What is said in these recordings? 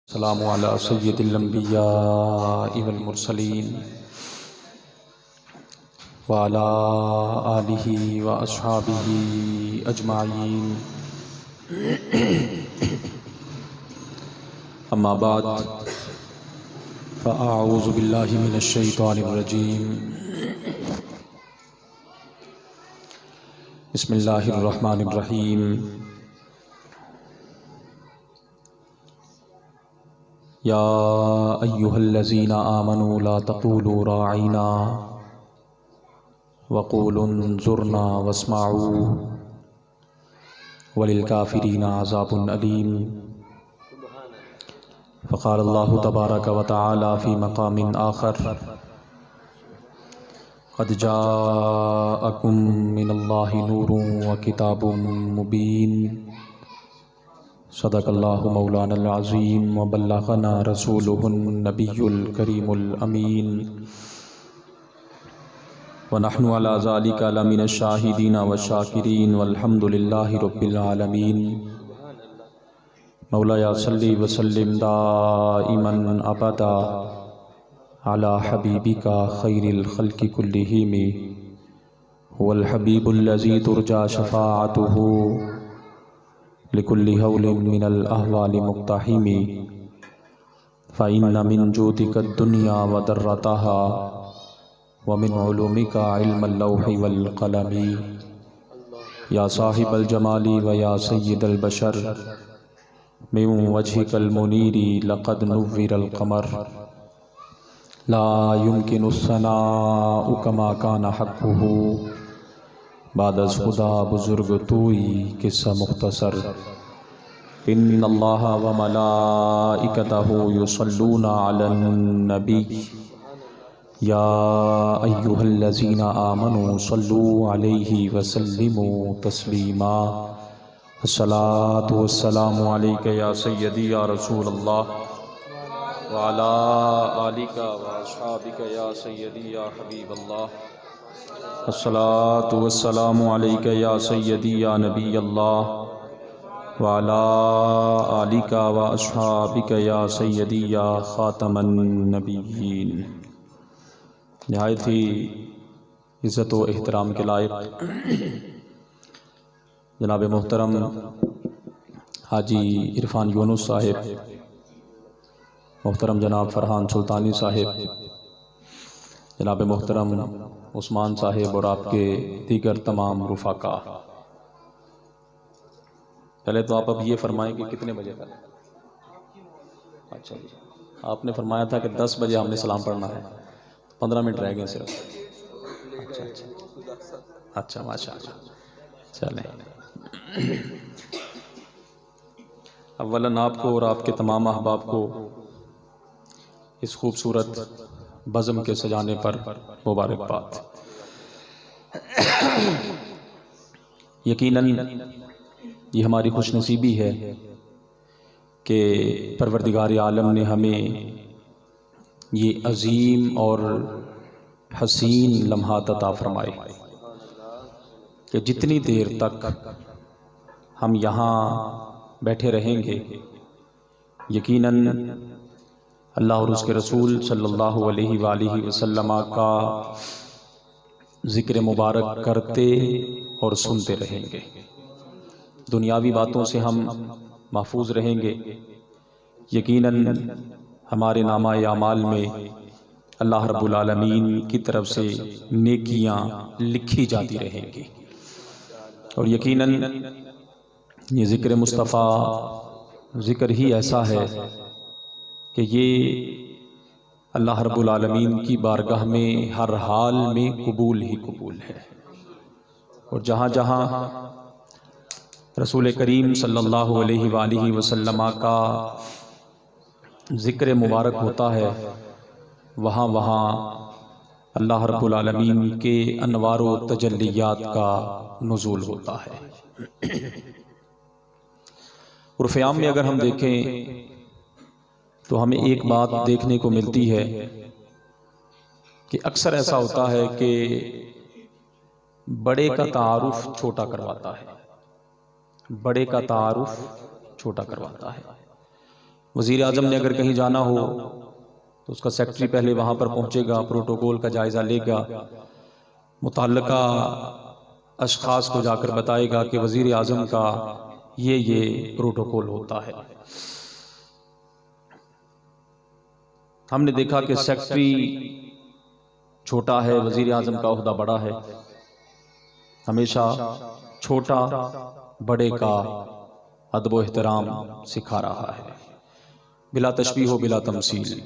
अस्सलामु अला सय्यिदिल अंबिया वल मुरसलीन व अला आलिहि व अस्हाबिहि अजमाइन। अम्मा बाद फ़अऊज़ु बिल्लाहि मिनश शैतानिर रजीम। बिस्मिल्लाहिर रहमानिर रहीम। या अय्युहल्लज़ीना आमनू ला तक़ूलू राईना वक़ूलू उन्ज़ुरना वस्माऊ वलिलकाफ़िरीना अज़ाबुन अलीम। फ़क़ालल्लाहु तबारक व तआला फ़ी मक़ामिन आख़र क़द जाअकुम मिनल्लाहि नूरुन व किताबुम मुबीन। सदक़ल्लाहु मौलानल अज़ीम व बल्लग़ना रसूलुहुन नबियुल करीमुल अमीन व नहनु अला ज़ालिका लमिनश शाहिदीन व शाकिरीन वल्हम्दुलिल्लाहि रब्बिल आलमीन। मौलाया सल्लि व सल्लिम दाइमन अबदा अला हबीबिका खैरिल खल्क़ि कुल्लिहिम हुवल हबीबुल्लज़ी तुरजा शफ़ाअतुहु लिकुल्लि हौलिन मिनल अहवालि मुक़्तहिमी। फ़इन्न मिन जूदिका दुनिया व दर्रतहा व मिन उलूमिका इल्मल लौहि वल क़लमी। या साहिबल जमाली व या सय्यिदल बशर मिन वजहिकल मुनीरी लक़द नुव्विरल क़मर। ला युमकिनु सनाउ कमा कान हक़्क़ुहु बादज़ खुदा बुज़ुर्ग तूई किस्सा मुख्तसर। इन्नल्लाहा व मलाइकतहु युसल्लूना अलन नबी या अय्युहल्लज़ीना आमनू सल्लू अलैहि व सल्लिमू तस्लीमा। अस्सलातु वस्सलामु अलैका या सय्यदी या रसूलल्लाह व अला आलिका व अस्हाबिका या सय्यदी या हबीबल्लाह। अस्सलातु वस्सलामु अलैका या सय्यदी या नबी अल्लाह व अला आलिका व अस्हाबिका या सय्यदी या ख़ातमन नबिय्यीन। निहायत ही इज़्ज़त व एहतराम के लायक जनाब मोहतरम हाजी इरफान यूनुस साहिब, मोहतरम जनाब फ़रहान सुल्तानी साहिब, जनाब मोहतरम उस्मान साहिब और आपके दीगर तमाम रुफ़ाका। पहले तो आप अब ये फरमाएं कि कितने बजे का? अच्छा जी, आपने फरमाया था कि 10 बजे हमने सलाम पढ़ना है, 15 मिनट रह गए सिर्फ। अच्छा अच्छा अच्छा, माशाअल्लाह। चलें, अव्वलन आपको और आपके तमाम अहबाब को इस खूबसूरत बज़म के सजाने पर मुबारकबाद। यकीनन ये हमारी खुशनसीबी है कि परवरदिगार आलम ने हमें ये अजीम और हसीन लम्हात अता फरमाए कि जितनी देर तक हम यहाँ बैठे रहेंगे यकीनन अल्लाह और उसके रसूल सल्लल्लाहु अलैहि वसल्लम का ज़िक्र मुबारक करते और सुनते रहेंगे। दुनियावी बातों से हम महफूज रहेंगे। यकीनन हमारे नामा यामाल में अल्लाह रब्बुल आलमीन की तरफ से नेकियां लिखी जाती रहेंगी। और यकीनन ये ज़िक्र मुस्तफ़ा ज़िक्र ही ऐसा है कि ये अल्लाह रब्बुल आलमीन की बारगाह में हर हाल में कबूल ही कबूल है। और जहाँ जहाँ रसूल करीम सल्लल्लाहु अलैहि वसल्लम का ज़िक्र मुबारक होता है वहाँ वहाँ अल्लाह रब्बुल आलमीन के अनवार व तजल्लियात का नुज़ूल होता है। उर्फ़-ए-आम में अगर हम देखें तो हमें एक बात देखने को मिलती है कि अक्सर ऐसा होता है कि बड़े का तारुफ छोटा करवाता है, बड़े का तारुफ छोटा करवाता है। वज़ीर आज़म ने अगर कहीं जाना हो तो उसका सेक्रेटरी पहले वहाँ पर पहुँचेगा, प्रोटोकॉल का जायज़ा लेगा, मुतल्लिका अशख़ास को जाकर बताएगा कि वज़ीर आज़म का ये प्रोटोकॉल होता है। हमने देखा कि सेक्रेटरी छोटा है, वज़ीर आज़म का ओहदा बड़ा है। हमेशा छोटा बड़े का अदब व एहतराम सिखा रहा है, बिला तशबीह हो बिला तमसील।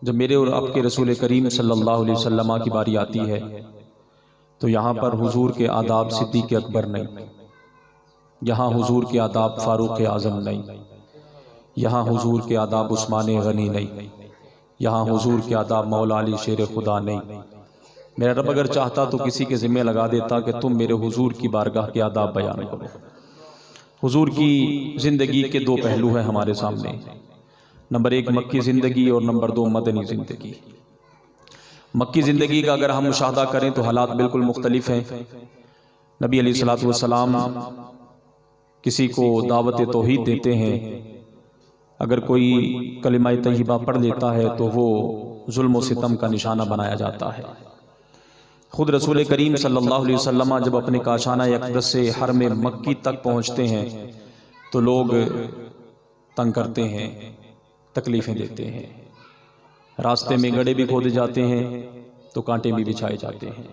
जब मेरे और आपके रसूल करीम सल्लल्लाहु अलैहि वसल्लम की बारी आती है तो यहाँ पर हुजूर के आदाब सिद्दीक़ अकबर नहीं, यहाँ हुजूर के आदाब फ़ारूक़ आज़म नहीं, यहाँ हुजूर के आदाब उस्मान गनी नहीं, यहाँ हुजूर के आदाब मौला अली शेर खुदा नहीं। मेरा रब अगर चाहता तो किसी के ज़िम्मे लगा देता कि तुम मेरे हुजूर की बारगाह के आदाब बयान करो। हुजूर की ज़िंदगी के दो पहलू हैं हमारे सामने, नंबर एक मक्की ज़िंदगी और नंबर दो मदनी ज़िंदगी। मक्की ज़िंदगी का अगर हम मुशाहदा करें तो हालात बिल्कुल मुख्तलिफ हैं। नबी अलैहिस्सलातु वस्सलाम किसी को दावत तौहीद देते हैं, अगर कोई कलिमा तय्यबा पढ़ लेता है तो वो जुल्म व सितम का निशाना बनाया जाता है। खुद रसूल करीम सल्लल्लाहु अलैहि वसल्लम जब अपने काशाना अक़दस से हरम मक्की तक पहुँचते हैं तो लोग तंग करते हैं, तकलीफ़ें देते हैं, रास्ते में गड्ढे भी खोदे जाते हैं तो कांटे भी बिछाए जाते हैं।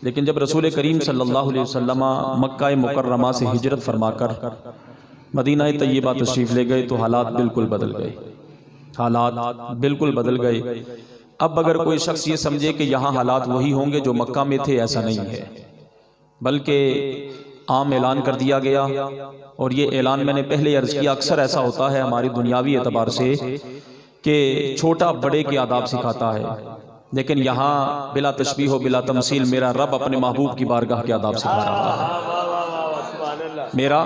लेकिन जब रसूल करीम सल्लल्लाहु अलैहि वसल्लम मक्का मुकर्रमा से हिजरत फरमाकर मदीना तय्यबा तशरीफ़ ले गए तो हालात बिल्कुल बदल गए, हालात बिल्कुल बदल गए। अब अगर कोई शख्स ये समझे कि यहाँ हालात वही होंगे जो मक्का में थे, ऐसा नहीं है, बल्कि आम ऐलान कर दिया गया। और ये ऐलान मैंने पहले अर्ज़ किया, अक्सर ऐसा होता है हमारी दुनियावी एतबार से कि छोटा बड़े के आदाब सिखाता है, लेकिन यहाँ बिला तशबीह हो बिला तमसील मेरा रब अपने महबूब की बारगाह के आदाब सिखा रहा है। मेरा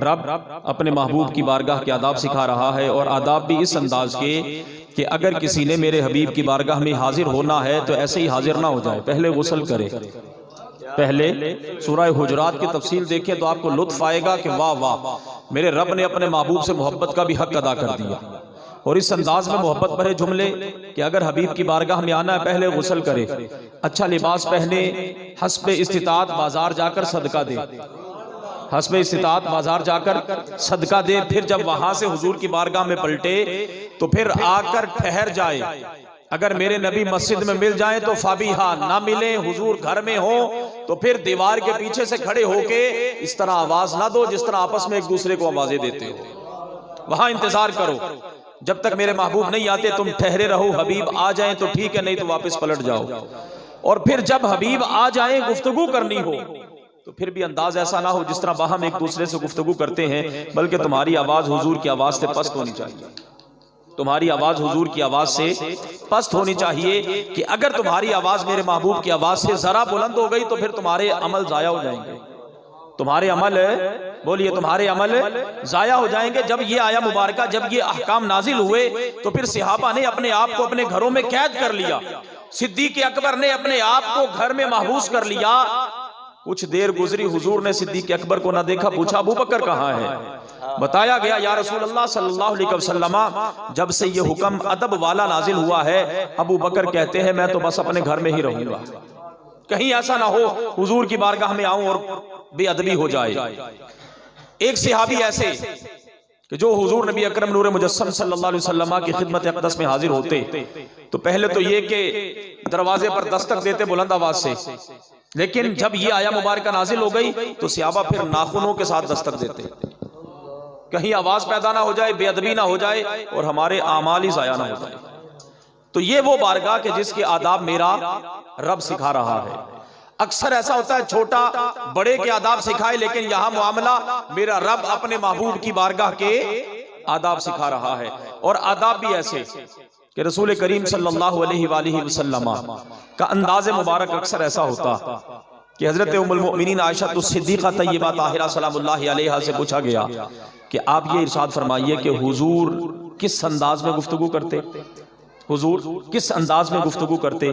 रब अपने महबूब की बारगाह के आदाब सिखा रहा है, और आदाब भी इस अंदाज के कि अगर किसी ने मेरे हबीब की बारगाह में हाजिर होना है तो ऐसे ही हाजिर ना हो जाए, पहले गुस्ल करे, पहले सूरह हुजरात की तफसील देखें तो आपको लुत्फ आएगा कि वाह वाह, मेरे रब ने अपने महबूब से मोहब्बत का भी हक अदा कर दिया। और इस अंदाज में मोहब्बत भरे जुमले कि अगर हबीब की बारगाह में आना है पहले गुस्ल करे, अच्छा लिबास पहने, हस्बे इस्तिताअत बाजार जाकर सदका दे, हस्बे इस्तिताअत बाजार जाकर सदका दे, फिर जब वहां से हुजूर की बारगाह में पलटे तो फिर आकर ठहर जाए। अगर मेरे नबी मस्जिद में मिल जाए तो फाबिहा, ना मिले हुजूर घर में हो तो फिर दीवार के पीछे से खड़े होके इस तरह आवाज ना दो जिस तरह आपस में एक दूसरे को आवाजें देते हो, वहां इंतजार करो जब तक मेरे महबूब नहीं आते, तुम ठहरे रहो, हबीब आ जाए तो ठीक है, नहीं तो वापस पलट जाओ। और फिर जब हबीब आ जाए गुफ्तगू करनी हो तो फिर भी अंदाज ऐसा ना हो जिस तरह बाहम एक दूसरे से गुफ्तगू करते हैं, बल्कि तुम्हारी आवाज हुजूर की आवाज से पस्त होनी चाहिए, तुम्हारी आवाज हुजूर की आवाज से पस्त होनी चाहिए कि अगर तुम्हारी आवाज मेरे महबूब की आवाज से जरा बुलंद हो गई तो फिर तुम्हारे अमल जाया हो जाएंगे, तुम्हारे अमल, बोलिए तुम्हारे अमल जाया हो जाएंगे। जब ये आया मुबारका, जब ये अहकाम नाजिल हुए तो फिर सहाबा ने अपने आप को अपने घरों में कैद कर लिया, सिद्दीक़ अकबर ने अपने आप को घर में महबूस कर लिया। कुछ देर गुजरी, हुजूर ने सिद्दीक़ अकबर को ना देखा, पूछा अबू बकर कहाँ है? बताया गया या रसूल अल्लाह सल्लल्लाहु अलैहि वसल्लम, जब से ये हुक्म अदब वाला नाजिल हुआ है, अबू बकर कहते हैं मैं तो बस अपने घर में ही रहूंगा, कहीं ऐसा ना हो हुजूर की बारगाह में आऊं और बेअदबी हो जाए। एक सहाबी ऐसे कि जो हुजूर नबी अकरम नूर मुजस्सम सल्लल्लाहु अलैहि वसल्लम की खिदमत अक़दस में हाजिर होते तो पहले तो ये कि दरवाजे पर दस्तक देते बुलंद आवाज से, लेकिन जब ये आया मुबारका नाजिल हो गई तो सहाबा फिर नाखूनों के साथ दस्तक देते, कहीं आवाज पैदा ना हो जाए, बेअदबी ना हो जाए और हमारे आमाल ही ज़ाया ना हो जाए। तो ये वो बारगाह के जिसके आदाब मेरा रब सिखा रहा है। अक्सर ऐसा होता है छोटा बड़े के आदाब सिखाए, लेकिन यहां मामला मेरा रब अपने महबूब की बारगाह के आदाब सिखा रहा है। और आदाब भी ऐसे कि रसूल करीम सल्लल्लाहु अलैहि वसल्लम का अंदाज मुबारक अक्सर ऐसा होता कि हजरत उम्मुल मोमिनीन आयशा सिद्दीक़ा तय्यबा ताहिरा सलामुल्लाहि अलैहा से पूछा गया कि आप ये इरशाद फरमाइए कि हुजूर किस अंदाज में गुफ्तगू करते, हुजूर किस अंदाज में गुफ्तगू करते।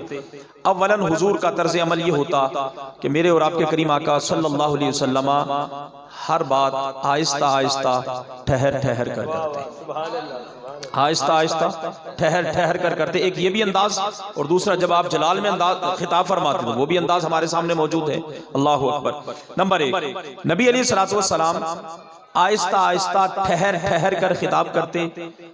अव्वलन हुजूर का तर्ज अमल ये होता कि मेरे और आपके करीम आका सल्लल्लाहु अलैहि वसल्लम हर बात आहिस्ता आहिस्ता ठहर ठहर कर करते, आहिस्ता आहिस्ता ठहर ठहर कर करते। एक ये भी अंदाज, और दूसरा जब आप जलाल में अंदाज खिताब फरमाते हो वो भी अंदाज हमारे सामने मौजूद है। अल्लाहु अकबर। नंबर एक, नबी अलैहिस्सलातु वस्सलाम आहिस्ता आहिस्ता ठहर ठहर कर खिताब करते।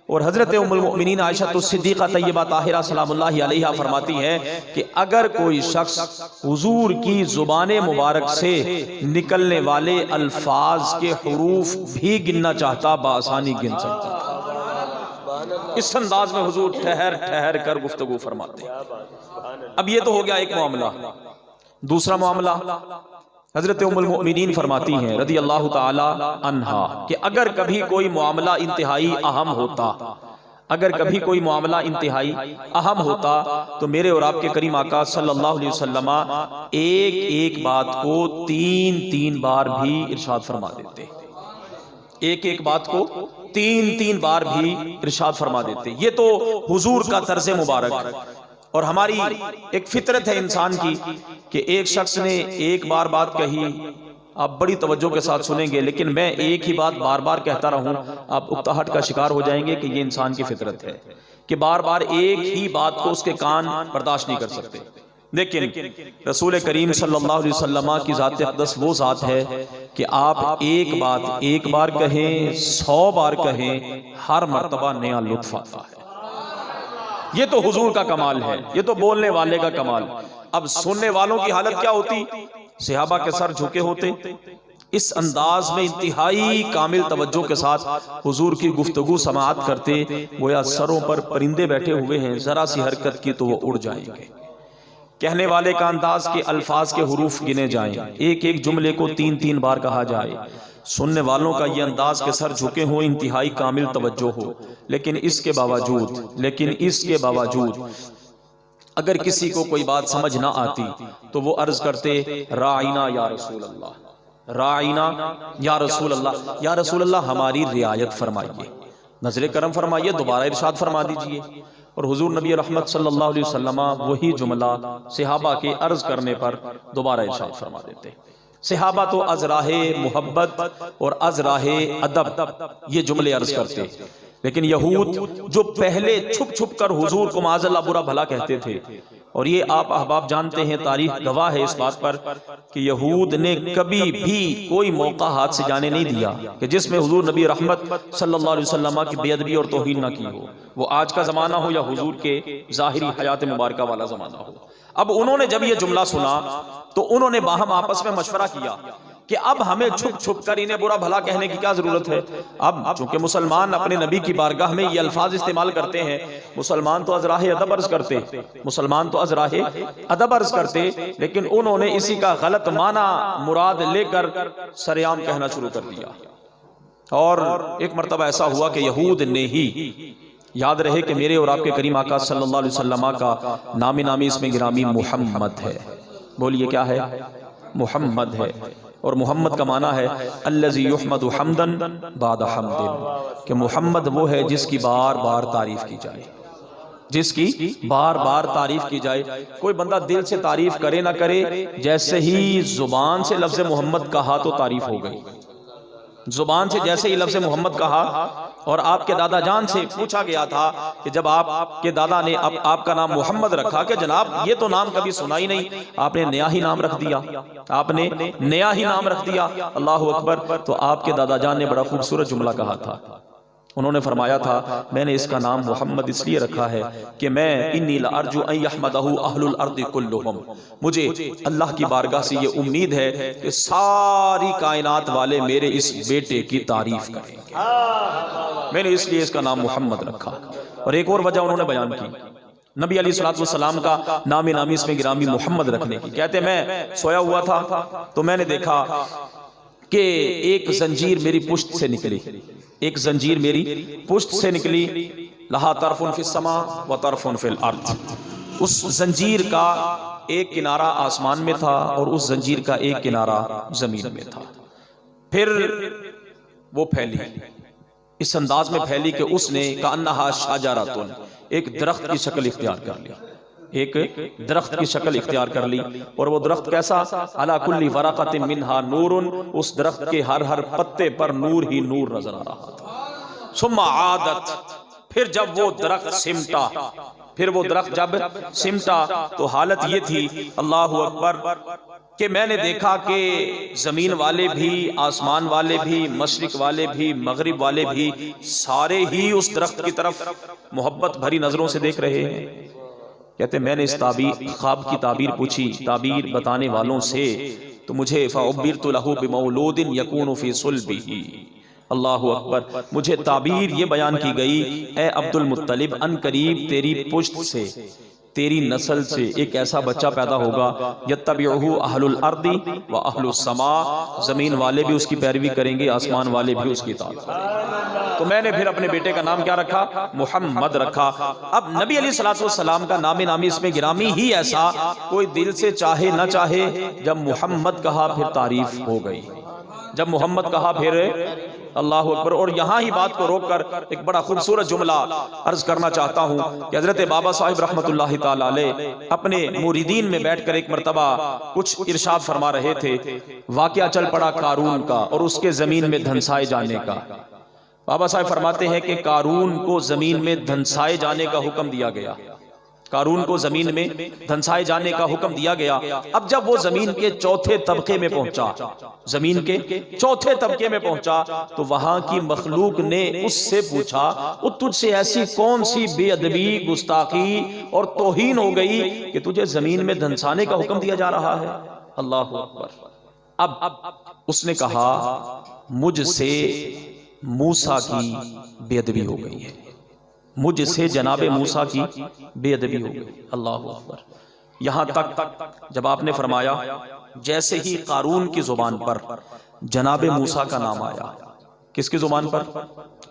और हजरत उम्मुल मोमिनीन आयशा सिद्दीक़ा तय्यबा ताहिरा सलामुल्लाहि अलैहा फरमाती हैं कि अगर कोई शख्स हुजूर की जुबान मुबारक से निकलने वाले अल्फाज के हुरूफ भी गिनना चाहता बासानी गिन सकता था। इस अंदाज में हुजूर ठहर ठहर कर गुफ्तगू फरमाते। अब ये तो हो गया एक मामला। दूसरा मामला, हजरत उम्मुल मोमिनीन फरमाती हैं रदी अल्लाह ताला अन्हा कि अगर कभी कोई मामला इंतहाई अहम होता, अगर कभी कोई मामला इंतहाई अहम होता तो मेरे और आपके करीम आका सल्लल्लाहु अलैहि वसल्लम एक एक बात को तीन तीन बार भी इरशाद फरमा देते, एक एक बात को तीन तीन बार भी इरशाद फरमा देते। ये तो हुजूर का तर्ज मुबारक। और हमारी एक फितरत है इंसान की कि एक शख्स ने एक बार बात कही, आप बड़ी तवज्जो के साथ सुनेंगे, लेकिन मैं एक ही बात बार बार कहता रहूं, आप उकताहट का शिकार हो जाएंगे कि ये इंसान की फितरत है कि बार बार एक ही बात को उसके कान बर्दाश्त नहीं कर सकते। लेकिन रसूल करीम सल्लल्लाहु अलैहि वसल्लम की ज़ात अक़दस वो ज़ात है कि आप एक बात एक बार कहें, 100 बार कहें, हर मर्तबा नया लुत्फ आता है। ये तो हुजूर का कमाल है, ये तो बोलने वाले का कमाल। अब सुनने वालों की हालत क्या होती? सहाबा के सर झुके होते, इस अंदाज में इंतहाई कामिल तवज्जो के साथ हुजूर की गुफ्तगू समाअत करते, गोया सरों पर परिंदे बैठे हुए हैं, जरा सी हरकत की तो वो उड़ जाएंगे। कहने वाले का अंदाज के अल्फाज के हुरूफ गिने जाएं, एक एक जुमले को तीन तीन बार कहा जाए। सुनने वालों का ये अंदाज के सर झुके हो, इंतहाई कामिल तवज्जो हो। लेकिन इसके बावजूद अगर किसी को कोई बात समझ ना आती तो वो अर्ज करते, राइना या रसूल अल्लाह, राइना या रसूल अल्लाह, या रसूल अल्लाह हमारी रियायत फरमाइए, नजर करम फरमाइए, दोबारा इरशाद फरमा दीजिए। और हुजूर नबी रहमत सल्लल्लाहु अलैहि वसल्लम वही जुमला सहाबा के अर्ज करने पर दोबारा इरशाद फरमा देते। सहाबा तो अज़राहे मोहब्बत और अज़राहे अदब ये जुमले अर्ज करते, लेकिन यहूद जो पहले छुप छुप कर हुजूर को माज़अल्लाह बुरा भला कहते थे, और ये आप अहबाब जानते हैं, तारीख गवाह है इस बात पर कि यहूद ने कभी भी कोई मौका हाथ से जाने नहीं दिया कि जिसमें हुजूर नबी रहमत सल्लल्लाहु अलैहि वसल्लम की बेअदबी और तौहीन ना की हो, वो आज का ज़माना हो या हुजूर के ज़ाहिरी हयात मुबारका वाला ज़माना हो। अब उन्होंने जब ये जुमला सुना तो उन्होंने बाहम आपस में मशवरा किया कि अब हमें छुप छुप कर इन्हें बुरा भला कहने की क्या जरूरत है। अब चूंकि मुसलमान अपने नबी की बारगाह में ये अल्फाज इस्तेमाल करते हैं, मुसलमान तो अज़राहे अदब अर्ज करते, मुसलमान तो अज़राहे अदब अर्ज करते, लेकिन उन्होंने इसी का गलत माना मुराद लेकर सरेआम कहना शुरू कर दिया। और एक मरतबा ऐसा हुआ कि यहूद ने ही, याद रहे कि मेरे और आपके करीम आका सल्लल्लाहु अलैहि वसल्लम का नामी नामी इसमें गिरामी मुहम्मद है, बोलिए क्या है? मुहम्मद है। और मोहम्मद का माना है अल्लज़ी युहमदु हम्दन बाद हम्दिन, कि मोहम्मद वो है जिसकी बार बार तारीफ की जाए, जिसकी बार बार तारीफ की जाए। कोई बंदा दिल से तारीफ करे ना करे, जैसे ही जुबान से लफ्ज़ मोहम्मद कहा तो तारीफ हो गई। जुबान से जैसे ही लफ्ज़ मोहम्मद कहा, और आपके दादा जान से पूछा गया था कि जब आपके दादा ने आपका नाम मोहम्मद रखा कि जनाब ये तो नाम कभी सुना ही नहीं, आपने नया ही नाम रख दिया, आपने नया ही नाम रख दिया, अल्लाहु अकबर। तो आपके दादा जान ने बड़ा खूबसूरत जुमला कहा था, उन्होंने फरमाया था मैंने इसका नाम मोहम्मद इसलिए रखा है कि मैं इन्नी लअरजू अन यहमदहु अहलुल अर्दि कुल्लुहुम, मुझे अल्लाह की बारगाह से ये उम्मीद है कि सारी कायनात वाले मेरे इस बेटे की तारीफ करेंगे, मैंने इसलिए इसका नाम मोहम्मद रखा। और एक और वजह उन्होंने बयान की नबी अलैहिस्सलातु वस्सलाम का नाम नामी इसमें गिरामी मोहम्मद रखने की। कहते मैं सोया हुआ था तो मैंने देखा कि एक जंजीर मेरी पुश्त से निकली, एक जंजीर मेरी पुश्त से निकली, लहा तरफुन फिस समा व तरफुन फिल अर्द, उस जंजीर का एक किनारा आसमान में था और उस जंजीर का एक किनारा जमीन में था। फिर वो फैली, इस अंदाज में फैली कि उसने कान्हा शाजरातुन, एक दरख्त की शक्ल इख्तियार कर ली, एक दरख्त की शक्ल इख्तियार कर ली। और वो दरख्त कैसा? अला कुल्ली वरक़तिन मिन्हा नूरुन, उस दरख्त के हर हर पत्ते पर नूर ही नूर नजर आ रहा था। सुम्मा आदत, फिर जब वो दरख्त सिमटा, फिर वो दरख्त जब सिमटा तो हालत ये थी, अल्लाह अकबर, कि मैंने देखा कि जमीन वाले भी, आसमान वाले भी, मशरिक वाले भी, मगरिब वाले भी, सारे ही उस दरख्त की तरफ मोहब्बत भरी नजरों से देख रहे हैं। कहते मैंने इस ख्वाब की ताबीर पूछी ताबीर बताने वालों से, तो मुझे फ़उब्बिरतु लहू बिमौलूदिन यकूनु फी सुल्बिही, अल्लाहु अकबर, मुझे ताबीर ये बयान की गई, ए अब्दुल मुत्तलिब, अन करीब तेरी पुश्त से, तेरी नस्ल से एक ऐसा बच्चा पैदा होगा, यत्तबिउहु अहलुल अर्दी व अहलुस समा, जमीन वाले भी उसकी पैरवी करेंगे, आसमान वाले भी उसकी इताअत करेंगे। तो मैंने फिर अपने बेटे का नाम क्या रखा? मुहम्मद रखा। अब नबी अलैहिस्सलातु वस्सलाम का नामे नामी इसमें गिरामी ही ऐसा, कोई दिल से चाहे न चाहे, जब मुहम्मद कहा फिर तारीफ हो गई, जब मोहम्मद कहा फिर अल्लाह अकबर। और यहाँ ही बात को रोककर एक बड़ा खूबसूरत जुमला अर्ज करना चाहता हूँ कि हजरत बाबा साहिब रहमतुल्लाहि ताला अलैह अपने मुरीदीन में बैठकर एक मरतबा कुछ इरशाद फरमा रहे थे। वाकया चल पड़ा कारून का और उसके जमीन में धंसाए जाने का। बाबा साहिब फरमाते हैं कि कारून को जमीन में धंसाए जाने का हुक्म दिया गया, कारून को जमीन में धंसाए जाने का हुक्म दिया गया। अब जब वो जमीन के चौथे तबके में पहुंचा, जमीन के चौथे तबके में पहुंचा, तो वहां की मखलूक ने उससे पूछा, वो तुझसे ऐसी कौन सी बेअदबी, गुस्ताखी और तौहीन हो गई कि तुझे जमीन में धंसाने का हुक्म दिया जा रहा है? अल्लाह अकबर। अब उसने कहा, मुझसे मूसा की बेअदबी हो गई है, मुझसे जनाबे मूसा की बेअदबी हो गई। अल्लाह अकबर। यहां तक जब आपने फरमाया, जैसे ही कारून की जुबान पर जनाबे मूसा का नाम आया, किसकी जुबान पर?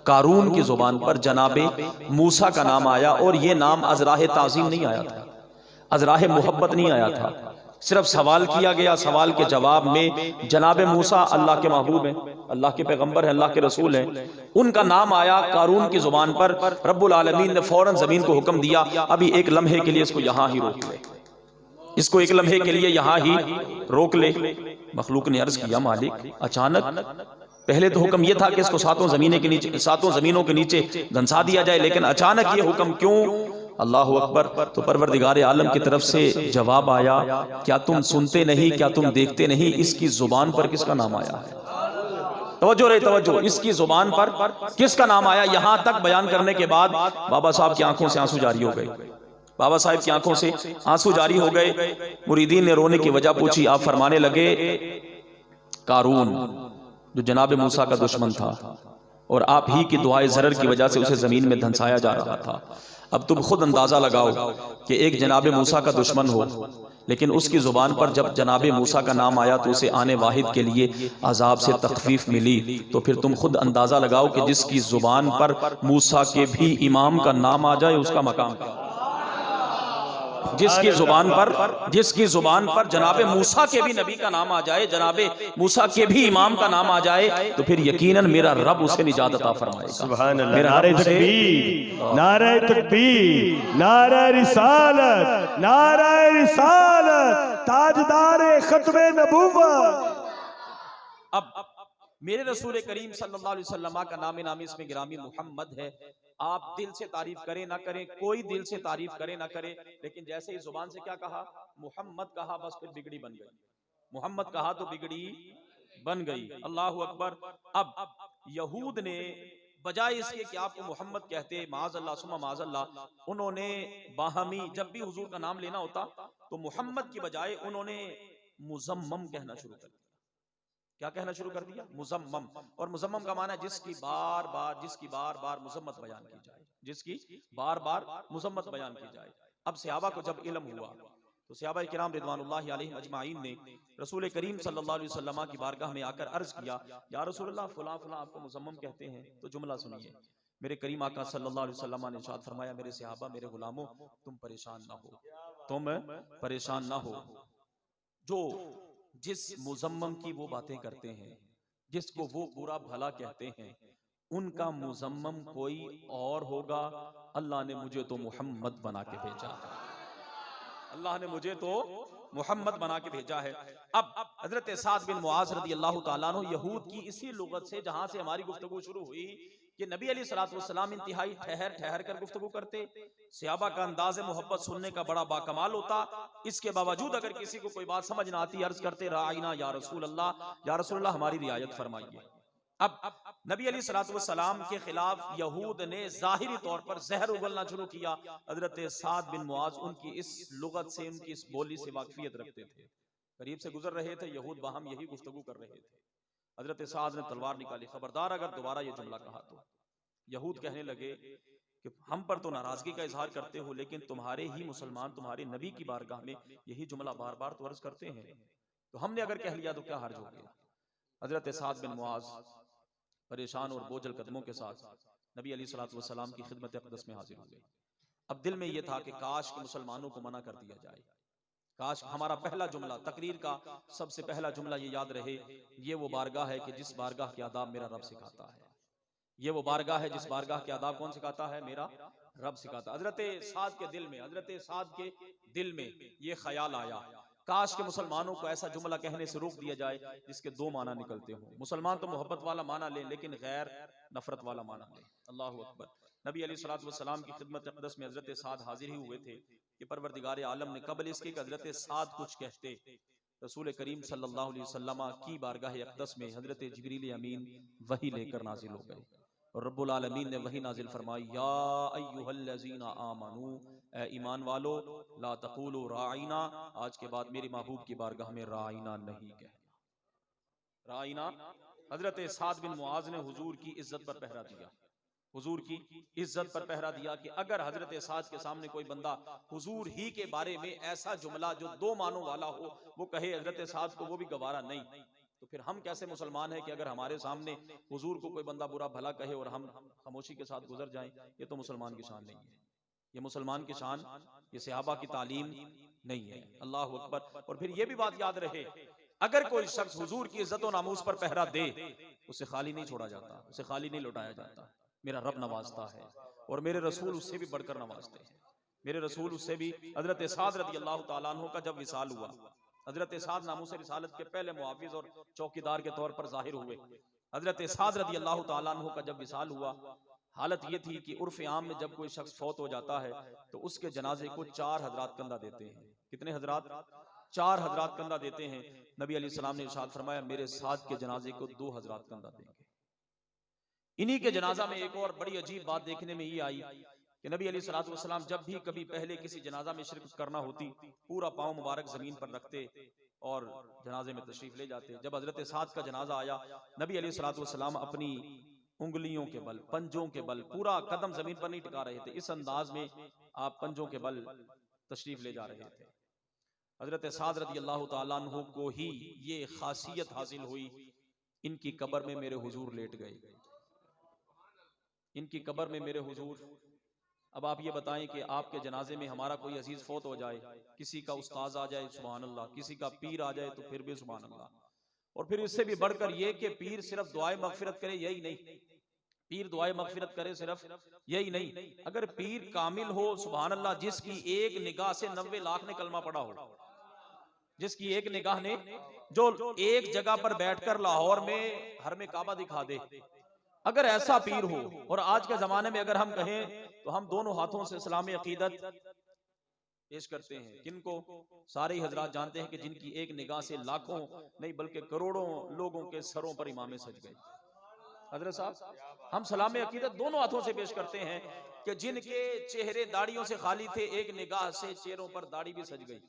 कारून की जुबान पर जनाबे मूसा का नाम आया। और यह नाम अजराह ताज़ीम नहीं आया था, अजराह मोहब्बत नहीं आया था, सिर्फ सवाल किया गया। सवाल के जवाब में जनाबे मूसा अल्लाह के महबूब हैं, अल्लाह के पैगंबर हैं, अल्लाह के रसूल हैं, उनका नाम आया कारून की जुबान पर। रब्बुल आलमीन ने फौरन जमीन को हुक्म दिया, अभी एक लम्हे के लिए इसको यहां ही रोक ले, इसको एक लम्हे के लिए यहां ही रोक ले। मखलूक ने अर्ज किया, मालिक अचानक, पहले तो हुक्म यह था कि इसको सातों जमीनों के नीचे धंसा दिया जाए, लेकिन अचानक ये हुक्म क्यों? अल्लाह अकबर। तो परवरदिगार आलम की तरफ से जवाब आया, क्या तुम सुनते नहीं, क्या तुम देखते नहीं, इसकी जुबान पर किसका नाम आया है? तवज्जो रे तवज्जो, इसकी जुबान पर किसका नाम आया? यहां तक बयान करने के बाद बाबा साहब की आंखों से आंसू जारी हो गए, बाबा साहब की आंखों से आंसू जारी हो गए। मुरीदीन ने रोने की वजह पूछी। आप फरमाने लगे, कारून जो जनाब मूसा का दुश्मन था और आप ही की दुआए ज़रर की वजह से उसे जमीन में धंसाया जा रहा था। अब तुम खुद अंदाजा लगाओ कि एक जनाब मूसा का दुश्मन हो, लेकिन उसकी जुबान पर जब जनाब मूसा का नाम आया तो उसे आने वाहिद के लिए अजाब से तखफीफ मिली। तो फिर तुम खुद अंदाजा लगाओ कि जिसकी जुबान पर मूसा के भी इमाम का नाम आ जाए उसका मकाम क्या? जिसकी जुबान पर जनाबे मूसा के भी नबी का नाम आ जाए, जनाबे मूसा के भी इमाम का नाम आ जाए, तो फिर यकीनन मेरा रब उसे निजात अता फरमाएगा। सुभान अल्लाह। नारे तकबीर, नारे तकबीर, नारे रिसालत, नारे रिसालत, ताजदार खत्मे नबूवत। अब मेरे रसूल करीम सल्लल्लाहु अलैहि वसल्लम का नाम नामी इसमें गिरामी मुहम्मद है। आप दिल से तारीफ करें ना करें, कोई दिल से तारीफ करे ना करे, लेकिन जैसे ही जुबान से क्या कहा, मुहम्मद कहा, बस फिर बिगड़ी बन गई। मुहम्मद कहा तो बिगड़ी बन गई। अल्लाह अकबर। अब यहूद ने बजाय इसके कि आपको मोहम्मद कहते, माज़अल्लाह सुम्मा माज़अल्लाह, उन्होंने बाहमी जब भी हुजूर का नाम लेना होता तो मोहम्मद की बजाय उन्होंने मुजम्मम कहना शुरू कर दिया। क्या कहना शुरू कर दिया? मुजम्मम। और मुजम्मम का माना जिसकी बार बार मुजम्मत बयान की जाए, जिसकी बार बार मुजम्मत बयान की जाए। अब सहाबा को जब इल्म हुआ तो सहाबा किराम रिदवानुल्लाहि अलैहिम अजमाइन ने रसूल करीम सल्लल्लाहु अलैहि वसल्लम की बारगाह में आकर अर्ज किया, या रसूलल्लाह फलां फलां आपको मुजम्मम कहते हैं। तो जुमला सुनिए, मेरे करीम आका सल्लल्लाहु अलैहि वसल्लम ने इरशाद फरमाया, मेरे सहाबा, मेरे गुलामों, तुम परेशान ना हो, तुम परेशान ना हो। जो जिस मुजम्मम की वो बातें करते हैं, जिसको वो बुरा भला कहते हैं, उनका मुजम्मम कोई और होगा, अल्लाह ने मुझे तो मोहम्मद बना के भेजा है, अल्लाह ने मुझे तो मोहम्मद बना के भेजा है। अब हजरत साद बिन मुआज रदी अल्लाह ताला अन्हु यहूद की इसी लुगत से जहां से हमारी गुफ्तगू शुरू हुई कि नबी अलैहिस्सलातु वस्सलाम इंतहाई ठहर ठहर कर गुफ्तगू करते, सहाबा का अंदाज़ मोहब्बत सुनने का बड़ा बाकमाल होता। इसके बावजूद अगर किसी को कोई बात समझ ना आती, अर्ज करते राइना या रसूल अल्लाह, या रसूल अल्लाह हमारी रियायत फरमाइए। अब नबी अलैहिस्सलाम के खिलाफ यहूद ने जाहिरी तौर पर जहर उगलना शुरू किया। हजरत साद बिन मुआज उनकी इस लुगत से, उनकी इस बोली से वाकफियत रखते थे, करीब से गुजर रहे थे, यहूद बाहम यही गुफ्तगू कर रहे थे। हजरत साद ने तलवार निकाली, खबरदार अगर दोबारा ये जुमला कहा तो। यहूद कहने लगे कि हम पर तो नाराजगी का इजहार करते हो, लेकिन तुम्हारे ही मुसलमान तुम्हारे नबी की बारगाह में यही जुमला बार बार तो अर्ज करते हैं, तो हमने अगर कह लिया तो क्या हर्ज हो गया। हजरत साद बिन मुआज परेशान और बोझल कदमों के साथ नबी अलैहिस्सलातु वस्सलाम की खिदमत अक़दस में हाजिर हो गए। अब दिल में यह था कि काश के मुसलमानों को मना कर दिया जाए, काश हमारा पहला जुमला, तकरीर का सबसे पहला जुमला ये याद रहे, ये वो बारगाह है कि जिस बारगाह के आदाब मेरा रब सिखाता है, ये वो बारगाह है जिस बारगाह के आदाब कौन सिखाता है, मेरा रब सिखाता। हजरत साद के दिल में, हजरत साद के दिल में ये ख्याल आया, काश के मुसलमानों को ऐसा जुमला कहने से रोक दिया जाए जिसके दो माना निकलते हों। मुसलमान तो मोहब्बत वाला माना ले, लेकिन गैर नफरत वाला माना ले। अल्लाहु अकबर। नबी अलैहिस्सलातु वस्सलाम की खिदमत अक़दस में हजरत साद हाजिर ही हुए थे कि परवरदिगार आलम ने कबल इसके कि हजरत साद कुछ कहते, रसूल करीम सल्लल्लाहु अलैहि वसल्लम की बारगाह अक़दस में हजरत जिब्रील अमीन वही लेकर नाजिल हो गए और रब्बुल आलमीन ने वही नाजिल फरमाई, या अय्युहल्लज़ीना आमनू, ए ईमान वालो, ला तक़ूलू राइना, आज के बाद मेरी महबूब की बारगाह में राइना नहीं कहना। राइना, हजरत साद बिन मुआज ने हुजूर की इज्जत पर पहरा दिया, हुजूर की इज्जत पर पहरा दिया कि अगर हजरत साद के सामने कोई बंदा हुजूर ही के बारे में ऐसा जुमला जो दो मानों वाला हो वो कहे हजरत साद को, वो भी गवारा नहीं, तो फिर हम कैसे मुसलमान हैं कि अगर हमारे सामने हुजूर को कोई बंदा बुरा भला कहे और हम खामोशी के साथ गुजर जाएं, ये तो मुसलमान की शान नहीं है, ये मुसलमान की शान, ये सहाबा की तालीम नहीं है। अल्लाह अकबर। और फिर ये भी बात याद रहे, अगर कोई शख्स हुजूर की इज्जत और नामूस पर पहरा दे, उसे खाली नहीं छोड़ा जाता, उसे खाली नहीं लौटाया जाता। मेरा रब नवाजता है और मेरे रसूल उससे भी बढ़कर नवाजते हैं, मेरे रसूल उससे भी। हजरत साद रदी अल्लाह तआला अन्हु का जब विसाल हुआ, हजरत साद नामूस रिसालत के पहले मुहाफिज और चौकीदार के तौर पर जाहिर हुए। हजरत साद रदी अल्लाह तआला अन्हु का जब विसाल हुआ, हालत ये थी कि उर्फ आम में जब कोई शख्स फौत हो जाता है तो उसके जनाजे को 4 हजरात कंधा देते हैं। कितने हजरात? 4 हजरात कंधा देते हैं। नबी अलैहिस्सलाम ने इरशाद फरमाया, मेरे साद के जनाजे को 2 हजरात कंधा देंगे। इन्हीं के जनाजा में एक और बड़ी अजीब बात देखने में ये आई कि नबी अलैहिस्सलातु वस्सलाम जब भी कभी पहले किसी जनाजा में शिरकत करना होती, पूरा पांव मुबारक जमीन पर रखते और जनाजे में तशरीफ ले जाते। जब हजरत साद का जनाजा आया, नबी अलैहिस्सलातु वस्सलाम अपनी उंगलियों के बल, पंजों के बल, पूरा कदम जमीन पर नहीं टिका रहे थे, इस अंदाज में आप पंजों के बल तशरीफ ले जा रहे थे। हजरत साद रदी अल्लाह तआला अन्हु को ही ये खासियत हासिल हुई, इनकी कब्र में मेरे हुजूर लेट गए, इनकी कब्र में मेरे हुजूर। अब आप ये बताएं कि आपके जनाजे में हमारा कोई अजीज फौत हो जाए, किसी का उस्ताज आ जाए सुभान अल्लाह, किसी का पीर आ जाए तो फिर भी सुभान अल्लाह, और फिर इससे भी बढ़कर ये कि पीर सिर्फ दुआए मगफिरत करे, यही नहीं, पीर दुआए मगफिरत करे सिर्फ यही नहीं, अगर पीर कामिल हो सुभान अल्लाह, जिसकी एक निगाह से 90 लाख ने कलमा पढ़ा हो, जिसकी एक निगाह ने, जो एक जगह पर बैठकर लाहौर में हर में काबा दिखा दे, अगर ऐसा पीर हो, और आज के जमाने में अगर हम कहें तो हम दोनों हाथों से इस्लामी अकीदत पेश करते हैं, किनको? सारे ही हजरात जानते हैं कि जिनकी एक निगाह से लाखों नहीं बल्कि करोड़ों लोगों के सरों पर इमामे सज गए। हजरत साहब, हम सलाम अकीदत दोनों हाथों से पेश करते हैं कि जिनके चेहरे दाढ़ियों से खाली थे, एक निगाह से चेहरों पर दाढ़ी भी सज गई,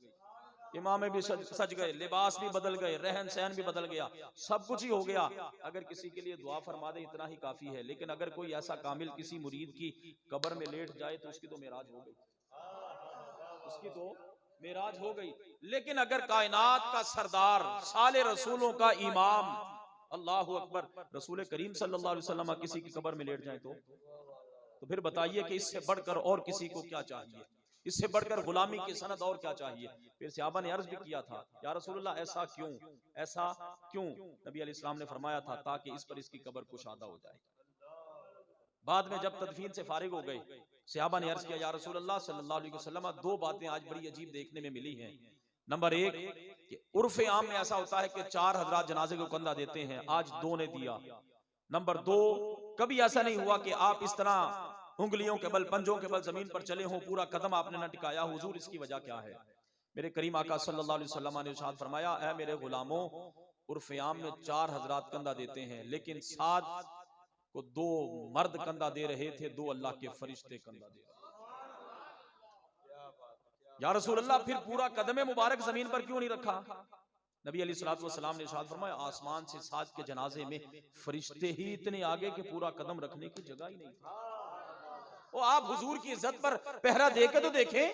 इमामे भी सज गए, लिबास भी बदल गए, रहन सहन भी बदल गया, सब कुछ ही हो गया। अगर किसी के लिए दुआ फरमा दे इतना ही काफी है, लेकिन अगर कोई ऐसा कामिल किसी मुरीद की कब्र में लेट जाए तो उसकी तो मेराज हो गई, उसकी तो मेराज हो गई। लेकिन अगर कायनात का सरदार, साले रसूलों का इमाम, अल्लाहु अकबर, रसूल करीम सल्लल्लाहु अलैहि वसल्लम किसी की कब्र में लेट जाए तो फिर बताइए कि इससे बढ़कर और किसी को क्या चाहिए, इससे बढ़कर गुलामी की सनद और क्या चाहिए। फिर सहाबा ने अर्ज भी किया था, या रसूलल्लाह ऐसा क्यों, ऐसा क्यों? नबी अलैहिस्सलाम ने फरमाया था, ताकि इस पर इसकी कब्र कुशादा हो जाए, बाद में जब तदफीन से फारिग हो गए, सहाबा ने अर्ज किया, या रसूल अल्लाह सल्लल्लाहु अलैहि वसल्लम, दो बातें आज बड़ी अजीब देखने में मिली हैं। नंबर एक कि उर्फ आम में ऐसा होता है कि 4 हजरात जनाजे को कंधा देते हैं, आज 2 ने दिया। नंबर 2, कभी ऐसा नहीं हुआ कि आप इस तरह उंगलियों के बल, पंजों के बल जमीन पर चले हों, पूरा कदम आपने न टिकाया। हुजूर, इसकी वजह क्या है? मेरे करीम आका सल्लल्लाहु अलैहि वसल्लम ने इरशाद फरमाया, ऐ मेरे गुलामों, उर्फ आम में 4 हजरात कंधा देते हैं, लेकिन 7 को 2 मर्द कंधा दे रहे थे, 2 अल्लाह के फरिश्ते कंधा दे रहे थे। या रसूल अल्लाह, फिर पूरा कदम मुबारक जमीन पर क्यों नहीं रखा? नबी अलैहिस्सलातु वस्सलाम ने इरशाद फरमाया, आसमान से 7 के जनाजे में फरिश्ते ही इतने आगे कि पूरा कदम रखने की जगह ही नहीं थी। वो आप हुजूर की इज्जत पर पहरा देकर तो देखें,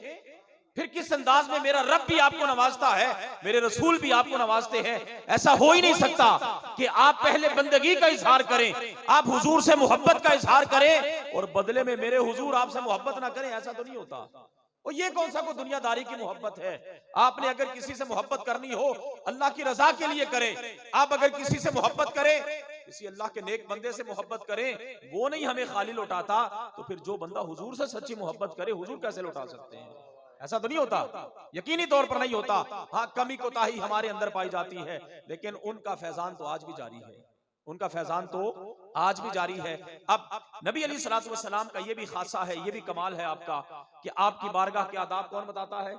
फिर किस अंदाज में मेरा रब भी आपको नवाजता है, मेरे रसूल भी आपको नवाजते हैं। ऐसा हो ही नहीं सकता कि आप पहले बंदगी का इजहार करें, आप हुजूर से मोहब्बत का इजहार करें और बदले में मेरे हुजूर आपसे मोहब्बत ना करें। ऐसा तो नहीं होता। और ये कौन सा कोई दुनियादारी की मोहब्बत है? आपने अगर किसी से मोहब्बत करनी हो, अल्लाह की रजा के लिए करें। आप अगर किसी से मोहब्बत करें, किसी अल्लाह के नेक बंदे से मोहब्बत करें, वो नहीं हमें खाली लौटाता, तो फिर जो बंदा हुजूर से सच्ची मोहब्बत करे, हुजूर कैसे लौटा सकते हैं? ऐसा तो नहीं होता, यकीनी तौर पर नहीं होता। हाँ, कमी कोताही हमारे अंदर पाई जाती है, लेकिन उनका फैजान तो आज भी जारी है, उनका फैजान तो आज भी जारी है। अब नबी अलैहिस्सलातु वस्सलाम का ये भी खासा है, ये भी कमाल है आपका, कि आपकी बारगाह के आदाब कौन बताता है?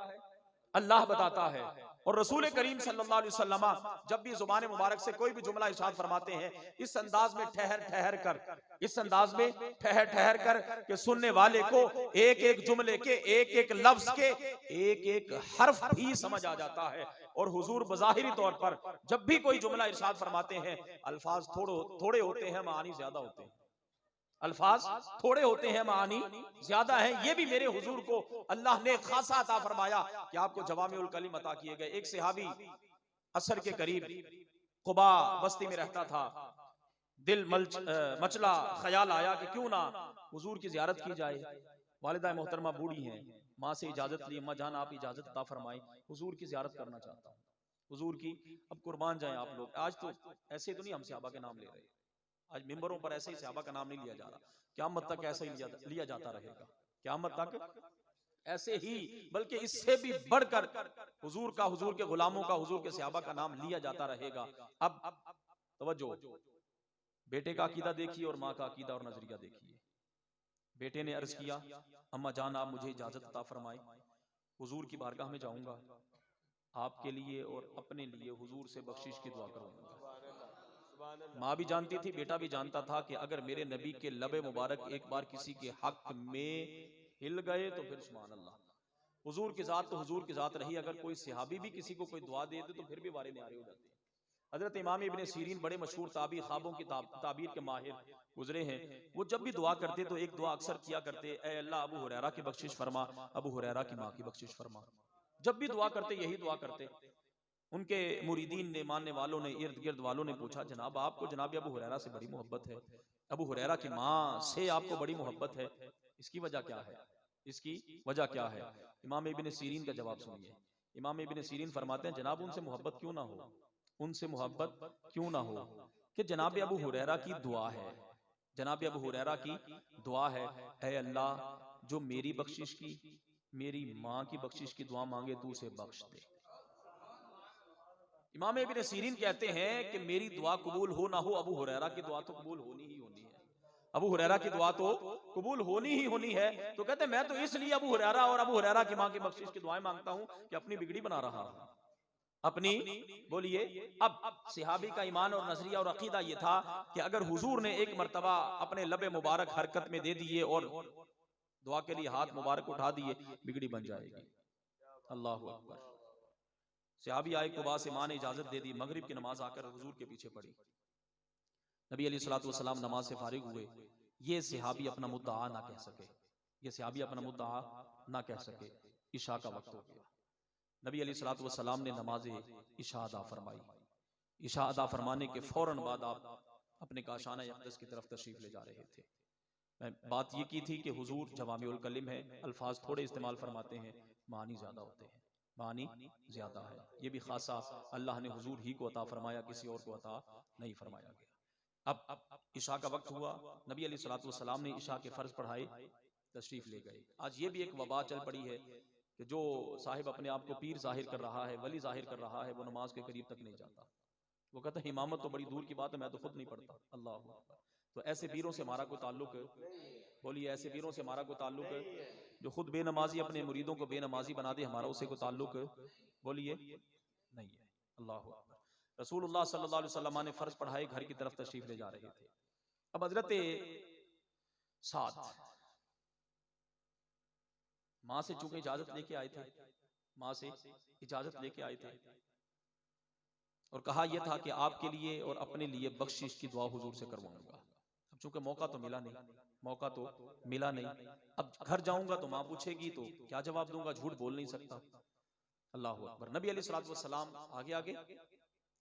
अल्लाह बताता है। और रसूल करीम सल्लल्लाहु अलैहि वसल्लम जब भी जुबान मुबारक से कोई भी जुमला इरशाद फरमाते हैं, इस अंदाज में ठहर ठहर कर, इस अंदाज में ठहर ठहर कर कि सुनने वाले को एक एक जुमले के, एक एक लफ्ज के, एक एक हर्फ भी समझ आ जाता है। और हुजूर बज़ाहिरी तौर पर जब भी कोई जुमला इरशाद फरमाते हैं, अल्फाज थोड़े होते हैं, मानी ज्यादा होते हैं। अल्फाज थोड़े होते हैं, मानी ज्यादा है। ये भी मेरे हुजूर को अल्लाह ने खासा अता फरमाया कि आपको जवामिउल कलिम अता किए गए। एक सहाबी असर के करीब कुबा बस्ती में रहता था, दिल मचला, ख्याल आया कि क्यों ना हुजूर की जियारत की जाए। वालिदा मोहतरमा बूढ़ी हैं, माँ से इजाजत ली, अम्मा जान आप इजाजत अता फरमाएं, हुजूर की जियारत करना चाहता हूँ, हुजूर की। अब कुर्बान जाएं आप लोग, आज तो ऐसे तो नहीं हम सहाबा के नाम ले रहे, आज मिंबरों पर ऐसे ही सहाबा का नाम नहीं लिया जा रहा, क़यामत तक ऐसे ही लिया जाता रहेगा, क़यामत तक ऐसे ही, बल्कि इससे भी बढ़कर हुजूर का, हुजूर के गुलामों का, हुजूर के सहाबा का नाम लिया जाता रहेगा। अब तवज्जो, बेटे का अकीदा देखिए और माँ का अकीदा और नजरिया देखिए। बेटे ने अर्ज किया, अम्मा जान आप मुझे इजाजत अता फरमाएं, हुजूर की बारगाह में जाऊंगा, आपके लिए और अपने लिए हुजूर से बख्शिश की दुआ करूंगा। माँ भी जानती थी, बेटा भी जानता था कि अगर मेरे नबी के लबे मुबारक एक बार किसी के हक में हिल गए तो फिर सुभान अल्लाह, हुजूर की जात तो हुजूर की जात रही। अगर कोई सहाबी भी किसी को कोई दुआ दे दे तो फिर भी वारे न्यारे हो जाते हैं। हजरत इमाम इब्ने सीरीन बड़े मशहूर ताबी, ख्वाबों की ताबीर के माहिर गुजरे हैं। वो जब भी दुआ करते तो एक दुआ अक्सर किया करते, ऐ अल्लाह अबू हुरैरा की बख्शिश फरमा, अबू हुरैरा की माँ की बख्शिश फरमा। जब भी दुआ करते यही दुआ करते। उनके मुरीदीन ने, मानने वालों ने, इर्द गिर्द वालों ने पूछा, जनाब आपको जनाब अबू हुरैरा से बड़ी मोहब्बत है, अबू हुरैरा की माँ से आपको बड़ी मोहब्बत है, इसकी वजह क्या है? इसकी वजह क्या है? इमाम इब्ने सीरीन का जवाब सुनिए। इमाम इब्ने सीरीन फरमाते हैं, जनाब उनसे मोहब्बत क्यों ना हो, उनसे मोहब्बत क्यों ना हो कि जनाब अबू हुरैरा की दुआ है, जनाब अबू हुरैरा की दुआ है, ऐ अल्लाह जो मेरी बख्शिश की, मेरी माँ की बख्शिश की दुआ मांगे तू उसे बख्श दे। इमाम इब्ने सीरीन कहते हैं कि मेरी दुआ कबूल हो ना हो, अबू हुरैरा की दुआ तो कबूल होनी ही होनी है, अबू हुरैरा की दुआ तो कबूल होनी ही होनी है। तो कहते हैं मैं तो इसलिए अबू हुरैरा और अबू हुरैरा की माँ की बख्शिश की दुआएं मांगता हूं कि अपनी बिगड़ी बना रहा हूं, अपनी, बोलिए। अब सहाबी का ईमान और नजरिया और अकीदा यह था कि अगर हुजूर ने एक मर्तबा अपने लबे मुबारक हरकत में दे दिए और दुआ के लिए हाथ मुबारक उठा दिए, बिगड़ी बन जाएगी। अल्लाहु अकबर। सहाबी आए कुबा से, माँ ने इजाजत दे दी, मगरिब की नमाज आकर हुजूर के पीछे पड़ी। नबी अलैहिस्सलातु वस्सलाम नमाज से फारिग हुए। ये सहाबी अपना मुद्दा ना कह सके, ये सहाबी अपना मुद्दा ना कह सके। इशा का वक्त हो गया। नबी अलैहिस्सलातु वस्सलाम ने नमाज इशा अदा फरमाई। इशा अदा फरमाने के फौरन बाद आप अपने काशाना अक़दस की तरफ तशरीफ ले जा रहे थे। मैं बात ये की थी कि हुजूर जवामिउल कलिम है, अल्फाज थोड़े इस्तेमाल फरमाते हैं, मानी ज्यादा होते हैं, मानी ज्यादा है। ये भी खासा अल्लाह ने हुजूर ही को अता फरमाया, किसी और को अता नहीं फरमाया गया। अब इशा का वक्त हुआ, नबी अलैहिस्सलातु वस्सलाम ने इशा के फर्ज पढ़ाए, तशरीफ ले गए। आज ये भी एक वबा चल पड़ी है कि जो साहिब अपने आप को पीर जाहिर कर रहा है, वली जाहिर कर रहा है, वो नमाज के करीब तक नहीं जाता। वो कहता है इमामत तो बड़ी दूर की बात है, मैं तो खुद नहीं पढ़ता। अल्लाह अकबर। तो ऐसे पीरों से हमारा कोई ताल्लुक, बोलिए ऐसे पीरों से हमारा कोई ताल्लुक, जो खुद बेनमाजी अपने मुरीदों को बेनमाजी बना दे, हमारा उससे कोई ताल्लुक, बोलिए, नहीं है। अल्लाह अकबर। रसूलुल्लाह सल्लल्लाहु अलैहि वसल्लम ने फर्ज पढ़ाए, घर की तरफ तशरीफ ले जा रहे थे। अब हजरत साद माँ से चूंकि इजाजत लेके आए थे, माँ से इजाजत लेके आए थे और कहा यह था कि आपके लिए और अपने लिए बख्शिश की दुआ हुजूर से करवाऊंगा। अब चूंकि मौका तो मिला नहीं, मौका तो मिला नहीं, अब घर जाऊंगा तो माँ पूछेगी तो क्या जवाब दूंगा, झूठ बोल नहीं सकता। अल्लाह अकबर। नबी अलैहिस्सलातु वस्सलाम आगे आगे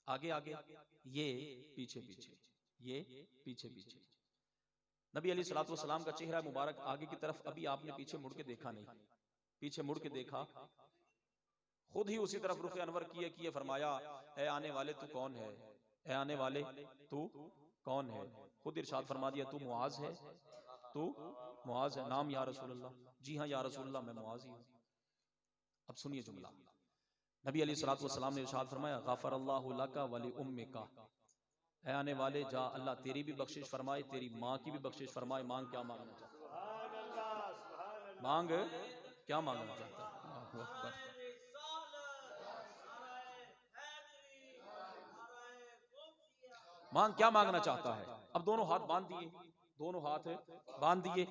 आगे आगे, ये पीछे पीछे, ये पीछे पीछे। नबी अलैहिस्सलातु वस्सलाम का चेहरा मुबारक आगे की तरफ, अभी आपने पीछे मुड़ के देखा नहीं, पीछे मुड़ के देखा, खुद ही उसी तरफ रुख अनवर किए फरमाया, ए आने वाले तू कौन है, ए आने वाले तू कौन है। खुद इरशाद फरमा दिया, तू मुआज है, तू मुआज है। नाम या रसूलल्लाह, जी हाँ या रसूलल्लाह मैं मुआज ही हूँ। अब सुनिए जुमला, नबी अलैहिस्सलातु वस्सलाम ने इरशाद फरमाया, गफरल्लाहु लका व लिउम्मिका, ऐ आने वाले जा अल्लाह तेरी भी बख्शिश फरमाए, तेरी माँ की भी बख्शिश फरमाए। मांग क्या मांगना चाहता है, मांग क्या मांगना चाहता है। अल्लाहु अकबर। मांग क्या मांगना चाहता है। अब दोनों हाथ बांध दिए, दोनों हाथ बांध दिए।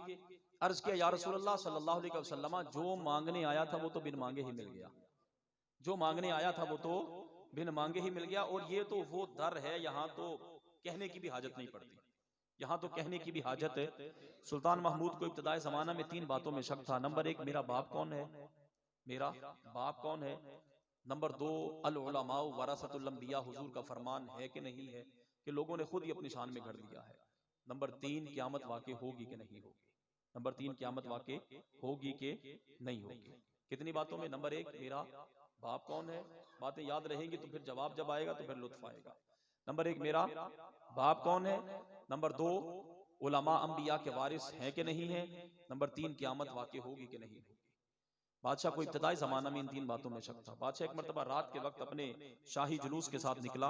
अर्ज किया, या रसूलल्लाह सल्लल्लाहु अलैहि वसल्लम, जो मांगने आया था वो तो बिन मांगे ही मिल गया, जो मांगने आया था वो तो बिन मांगे ही मिल गया। और ये तो वो दर है, यहाँ तो कहने की भी हाजत नहीं पड़ती, यहाँ तो कहने की भी हाजत है। सुल्तान महमूद को इब्तिदाई जमाना में 3 बातों में शक था। नंबर 1, मेरा बाप कौन है, मेरा बाप कौन है। नंबर 2, अल उलमाउ वरासतुल अंबिया, हुजूर का फरमान है कि नहीं है, कि लोगों ने खुद ही अपनी शान में घर दिया है। नंबर 3, क़यामत वाक़ई होगी कि नहीं होगी। नंबर 3, क़यामत वाक़ई होगी कि नहीं होगी। कितनी बातों में, नंबर 1 मेरा बाप कौन है, बातें याद रहेंगी तो फिर जवाब जब आएगा तो फिर लुत्फ आएगा। नंबर 1 मेरा बाप कौन है। नंबर 2 उलमा अंबिया के वारिस हैं कि नहीं है। नंबर 3 क़यामत वाक़ई होगी कि नहीं होगी। बादशाह को इब्तिदाई जमाना में इन 3 बातों में शक था। बादशाह एक मरतबा रात के वक्त अपने शाही जुलूस के साथ निकला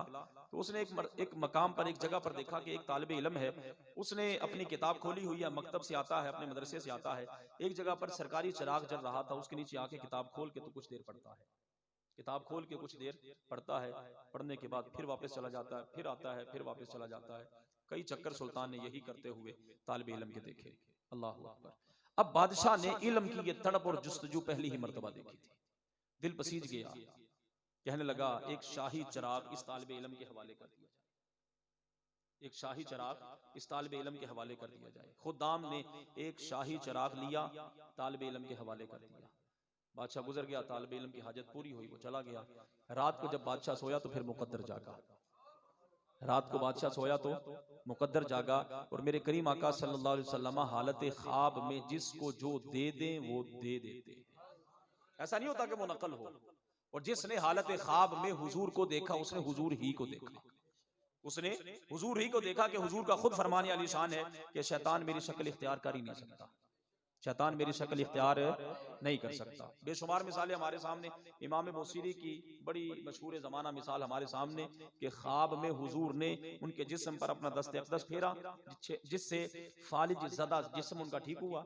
तो उसने एक मकाम पर, एक जगह पर देखा कि एक तालिबे इल्म है, उसने अपनी किताब खोली हुई है, मकतब से आता है, अपने मदरसे से आता है। एक जगह पर सरकारी चिराग जल रहा था, उसके नीचे आके किताब खोल के तो कुछ देर पढ़ता है, किताब खोल के कुछ देर पढ़ता है, पढ़ने के बाद फिर वापस चला जाता है, फिर आता है, फिर वापस चला जाता है। कई चक्कर सुल्तान ने यही करते हुए तालिबे इल्म के देखे। अल्लाह अकबर। अब बादशाह ने इल्म की ये तड़प और जुस्तजू पहली ही मर्तबा देखी थी, दिल पसीज गया, कहने लगा एक शाही चिराग इस तालिबे इल्म के हवाले कर दिया जाए, एक शाही चिराग इस तालिबे इल्म के हवाले कर दिया जाए। खुदाम ने एक शाही चिराग लिया, तालिबे इल्म के हवाले कर दिया। बादशाह गुजर गया, तालिबे इल्म की हाजत पूरी हुई, वो चला गया। रात को जब बादशाह सोया तो फिर मुकद्दर जागा, रात को बादशाह सोया तो मुकद्दर जागा। और मेरे करीम आका सल्लल्लाहु अलैहि वसल्लम हालत ख्वाब में जिसको जो दे दें वो दे देते हैं, ऐसा नहीं होता कि वो नकल हो। और जिसने हालत ख्वाब में हुजूर को देखा उसने हुजूर ही को देखा, उसने हुजूर ही को देखा कि हुजूर का खुद फरमान आलीशान है कि शैतान मेरी शक्ल इख्तियार कर ही नहीं सकता, शैतान मेरी शक्ल इख्तियार नहीं कर सकता। बेशुमार मिसालें हमारे सामने, इमाम बूसीरी की बड़ी मशहूर ज़माना मिसाल हमारे सामने कि ख्वाब में हुजूर ने उनके जिस्म पर अपना दस्ते अक़दस फेरा, जिससे फालिज ज़दा जिस्म उनका ठीक हुआ।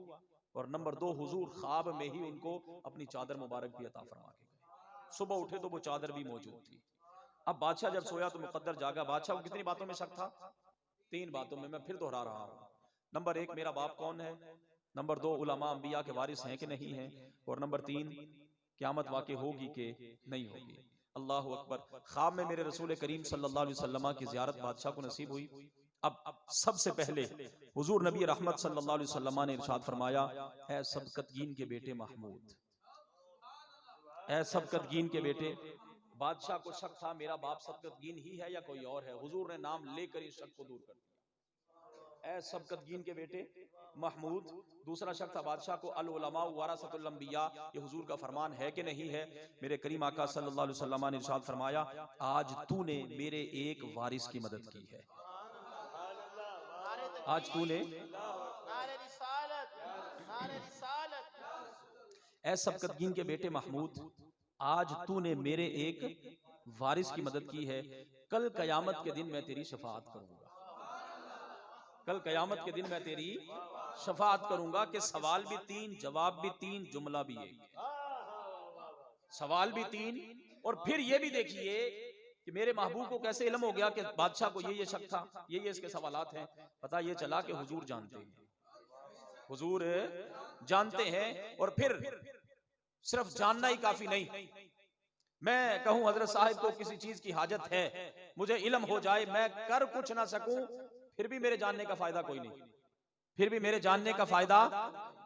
और नंबर 2, हुजूर ख्वाब में ही उनको अपनी चादर मुबारक भी अता फरमा के गए। सुबह उठे तो वो चादर भी मौजूद थी। अब बादशाह जब सोया तो मुकद्दर जागा। बादशाह को कितनी बातों में शक था, 3 बातों में, मैं फिर दोहरा रहा हूँ। नंबर 1 मेरा बाप कौन है, नंबर 2 उलमा अंबिया के वारिस हैं कि नहीं है, और नंबर 3 क़यामत वाक़ई होगी कि नहीं होगी। अल्लाह अकबर। ख्वाब में मेरे रसूल करीम सल्लल्लाहु अलैहि वसल्लम की ज़ियारत बादशाह को नसीब हुई। अब सबसे पहले हुजूर नबी रहमत सल्लल्लाहु अलैहि वसल्लम ने इरशाद फरमाया, ऐ सबकतगीन के बेटे महमूद, ऐ सबकतगीन के बेटे। बादशाह को शक था मेरा बाप सबकतगीन ही है या कोई और है। हुजूर ने नाम लेकर इस शक को दूर कर दिया, ऐ सबकतगीन के बेटे महमूद। दूसरा शक था बादशाह को, अल उलमा वरासतुल अंबिया, ये हुजूर का फरमान है कि नहीं है। मेरे करीम आका सल्लल्लाहु अलैहि वसल्लम ने इरशाद फरमाया, आज तूने मेरे एक वारिस की मदद की है, आज तूने ऐ सबकतगीन के बेटे महमूद, आज तूने मेरे एक वारिस की मदद की है, कल कयामत के दिन मैं तेरी शफाअत करूंगा। कल कयामत के दिन मैं तेरी शफाअत करूंगा कि सवाल भी 3, जवाब भी 3, जुमला भी 1। सवाल भी 3 और फिर ये भी देखिए कि मेरे महबूब को कैसे इल्म हो गया कि बादशाह को ये शक था, ये इसके सवालात हैं। पता ये चला कि हुजूर जानते हैं, हुजूर जानते हैं। और फिर सिर्फ जानना ही काफी नहीं, मैं कहूं हजरत साहिब को किसी चीज की हाजत है, मुझे इल्म हो जाए, मैं कर कुछ ना सकूं, फिर भी मेरे जानने का फायदा कोई नहीं, फिर भी मेरे जानने का फायदा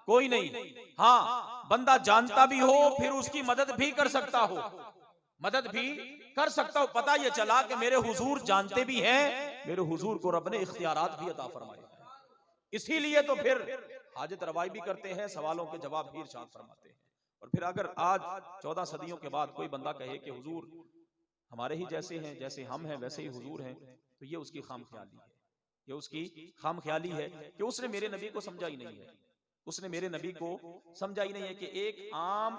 कोई नहीं। हाँ, बंदा जानता भी हो फिर उसकी मदद भी कर सकता हो, मदद भी कर सकता हो। पता ये चला कि मेरे हुजूर जानते भी हैं, मेरे हुजूर को रब ने इख्तियारात भी अता फरमाए हैं, इसीलिए तो फिर हाजत रवाई भी करते हैं, सवालों के जवाब भी इरशाद फरमाते हैं। और फिर अगर आज 14 सदियों के बाद कोई बंदा कहे कि हुजूर हमारे ही जैसे हैं, जैसे हम हैं वैसे ही हुजूर हैं, तो ये उसकी खामख्याली है, ये उसकी खामख्याली है कि उसने मेरे नबी को समझा ही नहीं है, उसने मेरे नबी को समझा ही नहीं है कि एक आम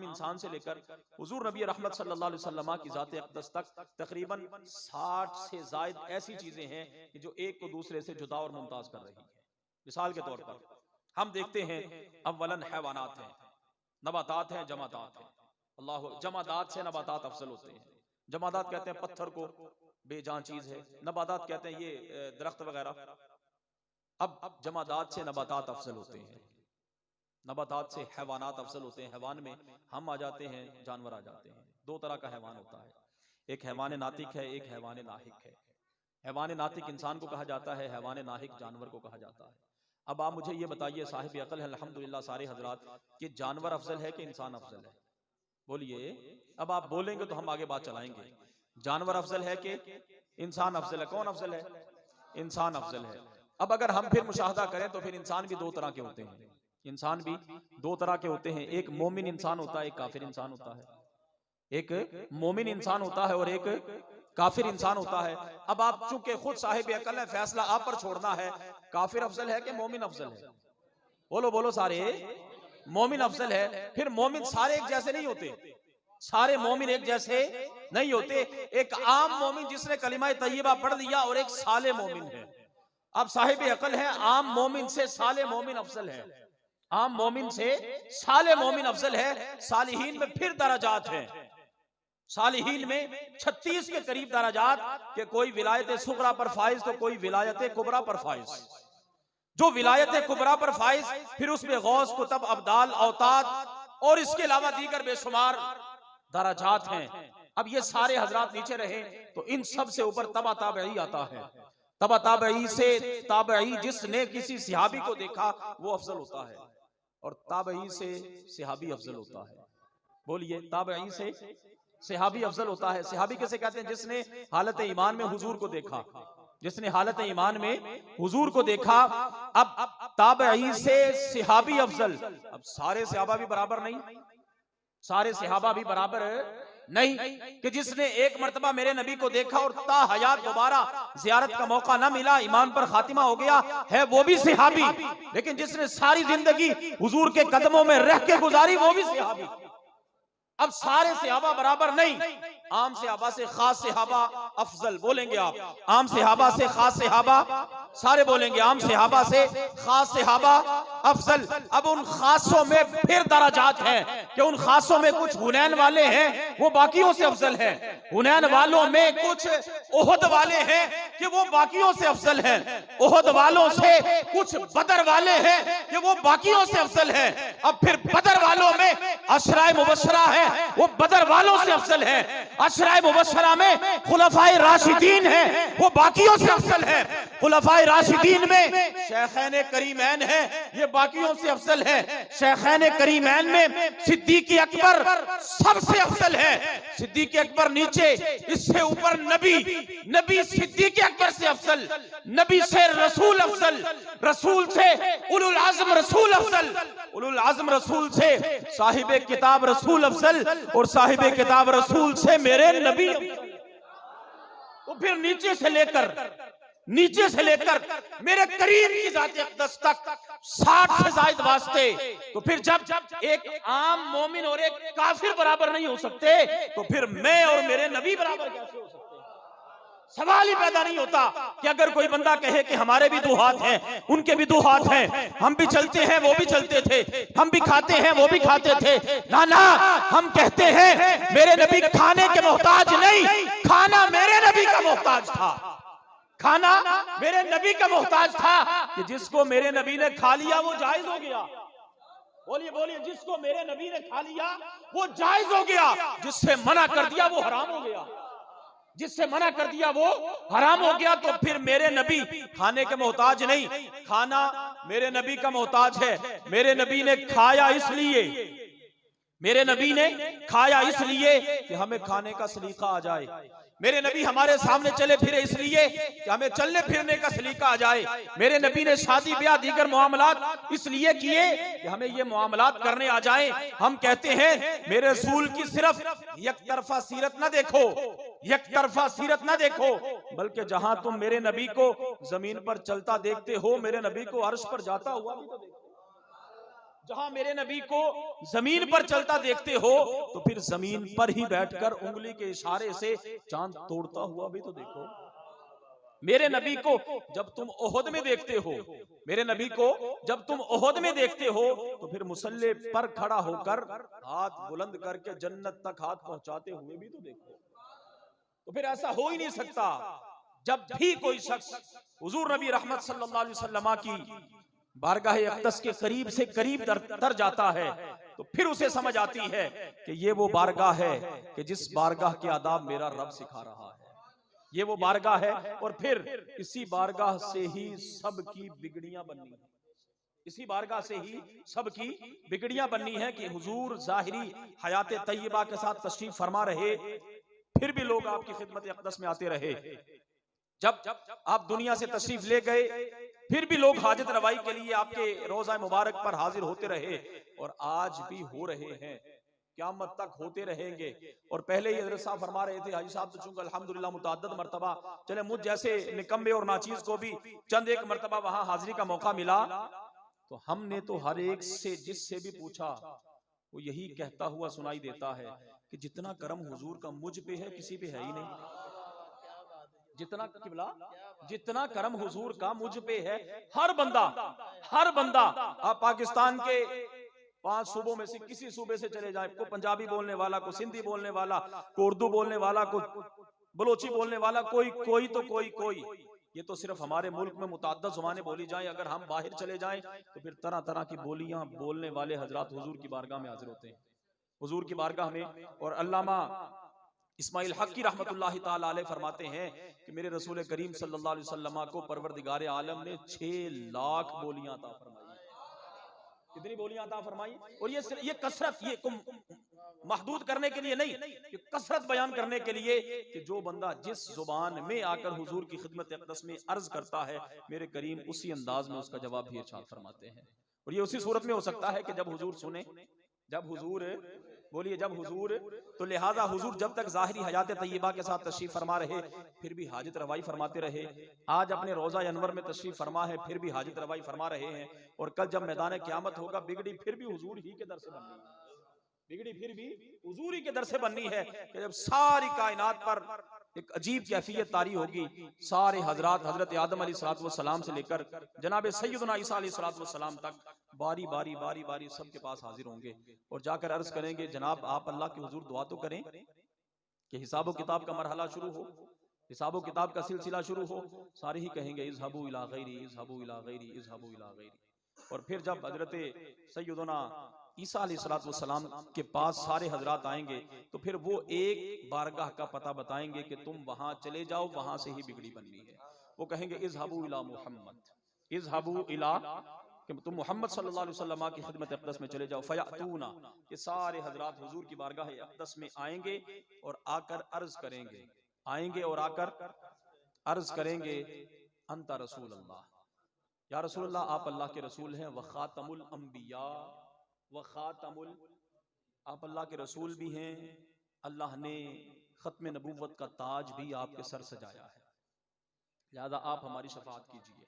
इंसान से लेकर हुजूर नबी रहमत सल्लल्लाहु अलैहि वसल्लम की ज़ात अक़दस तक तकरीबन 60 से ज़ायद ऐसी चीजें हैं कि जो एक को दूसरे से जुदा और मुमताज कर रही है। मिसाल के तौर पर हम देखते हैं, अव्वलन हैवानात हैं, नबातात हैं, जमादात हैं। अल्लाह, जमादात से नबातात अफजल होते हैं। जमादात कहते हैं पत्थर को, बेजान चीज है। नबातात कहते हैं ये दरख्त वगैरह। अब जमादात से नबातात अफजल होते हैं, नबातात से हैवानात अफजल होते हैं। हैवान में हम आ जाते हैं, जानवर आ जाते हैं। 2 तरह का हैवान होता है, एक हैवान नातिक है, एक हैवान नाहिक है। हैवान नातिक इंसान को कहा जाता है, हैवान नाहिक जानवर को कहा जाता है। अब आप मुझे ये बताइए, साहिब अकल है अल्हम्दुलिल्लाह सारे हजरात, कि जानवर अफजल है कि इंसान अफजल है? बोलिए। अब आप बोलेंगे तो हम आगे बात चलाएंगे। जानवर अफजल है कि इंसान अफजल है? कौन अफजल है? इंसान अफजल है। अब अगर हम फिर मुशाहदा करें तो फिर इंसान भी 2 तरह के होते हैं, इंसान भी 2 तरह के होते हैं। एक मोमिन इंसान होता है, एक काफिर इंसान होता है। एक मोमिन इंसान होता है और एक काफिर इंसान होता है। अब आप चूंकि खुद साहिब अकल है, फैसला आप पर छोड़ना है, काफिर अफजल है कि मोमिन अफजल है? बोलो बोलो सारे, मोमिन अफजल है। फिर मोमिन सारे एक जैसे नहीं होते, सारे मोमिन एक जैसे नहीं होते। एक आम मोमिन जिसने कलिमा तय्यबा पढ़ लिया और एक साले मोमिन है। अब साहिब अकल है, आम मोमिन से साले मोमिन अफजल है, आम मोमिन से साले मोमिन अफजल है। सालिहीन में फिर दराजात हैं, सालिहीन में 36 के करीब दराजात के, कोई विलायत सुगरा पर फाइज तो कोई विलायत कुबरा पर फाइज। जो विलायत कुबरा पर फाइज, फिर उसमें गौस, कुतब, अब्दाल, औताद और इसके अलावा दीगर बेशुमार दराजात हैं। अब ये सारे हजरात नीचे रहे तो इन सब से ऊपर तबा ताबई आता है। तबा ताबई से ताबई, जिसने किसी सिहाबी को देखा वो अफजल होता है, और ताबई से सिहाबी अफजल होता है। बोलिए, ताबई से सिहाबी अफजल होता है। सिहाबी कैसे कहते हैं? जिसने हालत ईमान में हुजूर को देखा, जिसने हालत ईमान में हुजूर को देखा। अब ताबई से सिहाबी अफजल। अब सारे सहाबा भी बराबर नहीं, सारे सहाबा भी बराबर नहीं कि जिसने एक मर्तबा मेरे नबी को देखा और ता हयात दोबारा जियारत का मौका ना मिला, ईमान पर खातिमा हो गया है, वो भी सहाबी। लेकिन जिसने सारी जिंदगी हुजूर के कदमों में रह के गुजारी, वो भी सहाबी। अब सारे सहाबा बराबर नहीं, आम सहाबा से खास सहाबा अफजल। बोलेंगे आप, आम सहाबा से खास सहाबा, सारे बोलेंगे आम सहाबा से खास सहाबा अफजल। अब उन खासों में फिर दराजात हैं कि उन खासों में कुछ हुनैन वाले हैं, वो बाकियों से अफजल हैं। हुनैन वालों में कुछ ओहद वाले हैं कि वो बाकियों से अफजल हैं। ओहद वालों से कुछ बदर वाले हैं कि वो बाकियों से अफजल हैं। अब फिर बदर वालों में अशराए मुबशरा है, वो बदर वालों से अफजल है। अशराए मुबशरा में खुलफाए राशिदीन है, वो बाकियों से अफजल है। खुलफाए राशिदीन में शेखैन करीमैन है, ये बाकियों से अफजल है। शेखैन करीमैन में सिद्दीक अकबर सबसे अफजल है। सिद्दीक अकबर नीचे, इससे ऊपर नबी, नबी सिद्दीक अकबर से अफजल, नबी से रसूल अफजल, रसूल से उलुल आज़म रसूल अफजल, उलुल आज़म रसूल से साहिब किताब रसूल अफजल, और साहिब किताब रसूल से मेरे नबी। तो फिर नीचे से लेकर नीचे से लेकर मेरे करीब की जाते अक़दस तक 60 से ज्यादा वास्ते, तो फिर जब एक आम मोमिन और एक काफिर बराबर नहीं हो सकते, तो फिर मैं और मेरे नबी बराबर कैसे हो सकते हैं? सवाल ही पैदा नहीं होता कि अगर कोई बंदा कहे कि हमारे भी दो हाथ हैं, उनके भी दो हाथ हैं, हम भी चलते हैं वो भी चलते थे, हम भी खाते हैं वो भी खाते थे। ना ना, हम कहते हैं मेरे नबी खाने के मोहताज नहीं, खाना मेरे नबी का मोहताज था। खाना मेरे नबी का मोहताज था कि जिसको मेरे नबी ने खा लिया वो जायज हो गया। बोलिए बोलिए, जिसको मेरे नबी ने खा लिया वो जायज हो गया, जिससे मना कर दिया वो हराम हो गया, जिससे मना कर दिया वो हराम हो गया। तो फिर मेरे नबी खाने के मोहताज नहीं, खाना मेरे नबी का मोहताज है। मेरे नबी ने खाया इसलिए, मेरे नबी ने खाया इसलिए कि हमें खाने का सलीका आ जाए। मेरे नबी हमारे सामने चले फिरे इसलिए कि हमें चलने फिरने का सलीका आ जाए। मेरे नबी ने शादी ब्याह दीगर मामलात इसलिए किए कि हमें ये मामलात करने आ जाए। हम कहते हैं मेरे रसूल की सिर्फ एक तरफा सीरत ना देखो, एक तरफा सीरत ना देखो, बल्कि जहां तुम मेरे नबी को जमीन पर चलता देखते हो, मेरे नबी को अर्श पर जाता हुआ भी तो देखो। जहां मेरे नबी को जमीन पर चलता देखते हो, तो फिर जमीन पर ही बैठकर उंगली के इशारे से चांद तोड़ता हुआ भी तो देखो। मेरे नबी को जब तुम ओहद में देखते हो, मेरे नबी को जब तुम ओहद में देखते हो, तो फिर मुसल्ले पर खड़ा होकर हाथ बुलंद करके जन्नत तक हाथ पहुंचाते हुए भी तो देखो। तो फिर ऐसा हो ही नहीं सकता। जब भी कोई शख्स हुजूर नबी रहमत सल्लल्लाहु अलैहि वसल्लम की बारगाह अक़दस के करीब से करीब तर जाता है, तो फिर उसे समझ आती है कि ये वो बारगाह है कि जिस बारगाह के आदाब मेरा रब सिखा रहा है, ये वो बारगाह है। और फिर इसी बारगाह से ही सबकी बिगड़ियां बननी है, इसी बारगाह से ही सबकी बिगड़ियां बननी है कि हुजूर ज़ाहिरी हयात तय्यबा के साथ तशरीफ फरमा रहे, फिर भी लोग आपकी खिदमत अक़दस में आते रहे। जब आप दुनिया से तशरीफ ले गए, फिर भी लोग हाजत रवाई के लिए आपके रोज़ा मुबारक पर हाजिर होते रहे, और आज भी हो रहे हैं, क़यामत तक होते रहेंगे। और पहले ही हज़रत साहब फरमा रहे थे, हाजी साहब तो चूंकि अल्हम्दुलिल्लाह मुतअद्दिद मर्तबा चले, मुझ जैसे निकम्मे और नाचीज को भी चंद एक मर्तबा वहां हाजिरी का मौका मिला, तो हमने तो हर एक से जिससे भी पूछा वो यही कहता हुआ सुनाई देता है कि जितना करम हुजूर का मुझ पे है किसी पे है ही नहीं। जितना किबला, जितना करम हुजूर का मुझ पे है, हर बंदा आप पाकिस्तान के 5 सूबों में से किसी सूबे से चले जाए, को पंजाबी बोलने वाला, को सिंधी बोलने वाला, को उर्दू बोलने वाला, को बलोची बोलने वाला, कोई तो कोई। ये तो सिर्फ हमारे मुल्क में मुतअद्दिद ज़ुबानें बोली जाएं, अगर हम बाहर चले जाएं तो फिर तरह तरह की बोलियां बोलने वाले हजरात हुजूर की बारगाह में हाजिर होते हैं, हुजूर की बारगाह में। और अल्लामा इस्माइल हक़ी रहमतुल्लाहि ताला अलैह फरमाते हैं कि मेरे रसूल करीम सल्लल्लाहु अलैहि वसल्लम को परवरदिगार आलम ने 6 लाख बोलियां अता फरमाई। कितनी बोलियां अता फरमाई? और ये कसरत, ये महदूद करने के लिए नहीं, ये कसरत बयान करने के लिए कि जो बंदा जिस जुबान में आकर हुजूर की खिदमत अक़दस में अर्ज करता है, मेरे करीम उसी अंदाज में उसका जवाब भी इरशाद फरमाते हैं। और ये उसी सूरत में हो सकता है कि जब हुजूर सुने, जब हुजूर बोलिए, जब हुजूर, तो लिहाजा हुजूर जब तक ज़ाहिरी हयात तय्यबा के साथ तशरीफ फरमा रहे, फिर भी हाजत रवाई फरमाते रहे। आज अपने रोज़ा अनवर में तशरीफ फरमा है, फिर भी हाजत रवाई फरमा रहे हैं। और कल जब मैदान क़यामत होगा, बिगड़ी फिर भी हुजूर ही के दर से बननी है, बिगड़ी फिर भी हुजूर ही के दर से बननी है कि जब सारी कायनात पर एक अजीब कैफियत तारी होगी, सारे हजरात हजरत आदम अलैहिस्सलाम से लेकर जनाब सैयदना ईसा अलैहिस्सलाम तक बारी बारी सबके पास हाजिर होंगे और जाकर अर्ज करेंगे, जनाब आप अल्लाह के हुजूर दुआ तो करें कि हिसाब किताब का मरहला शुरू हो, हिसाब किताब का सिलसिला शुरू हो। सारे ही कहेंगे इज़हबू इला गैरी, इज़हबू इला गैरी, इज़हबू इला गैरी। और फिर जब हजरत सैयदना ईसा अलैहिस्सलाम के पास सारे हजरात आएंगे, तो फिर वो एक बारगाह का पता बताएंगे कि तुम वहां चले जाओ, वहां से ही बिगड़ी बननी है। वो कहेंगे इज़हबू इला मुहम्मद, इज़हबू इला, कि तुम मोहम्मद सल्लल्लाहु अलैहि वसल्लम की खिदमत अक़दस में चले जाओ। फयातूना, कि सारे हजरात हुजूर की बारगाह अक़दस में आएंगे और आकर अर्ज करेंगे, आएंगे और आकर अर्ज करेंगे, अंता रसूल अल्लाह, या रसूल अल्लाह आप अल्लाह के रसूल हैं, व खातमुल अंबिया व खातमुल, आप अल्लाह के रसूल भी हैं, अल्लाह ने खत्म नबूवत का ताज भी आपके सर सजाया है। लिहाजा आप हमारी शफाअत कीजिए,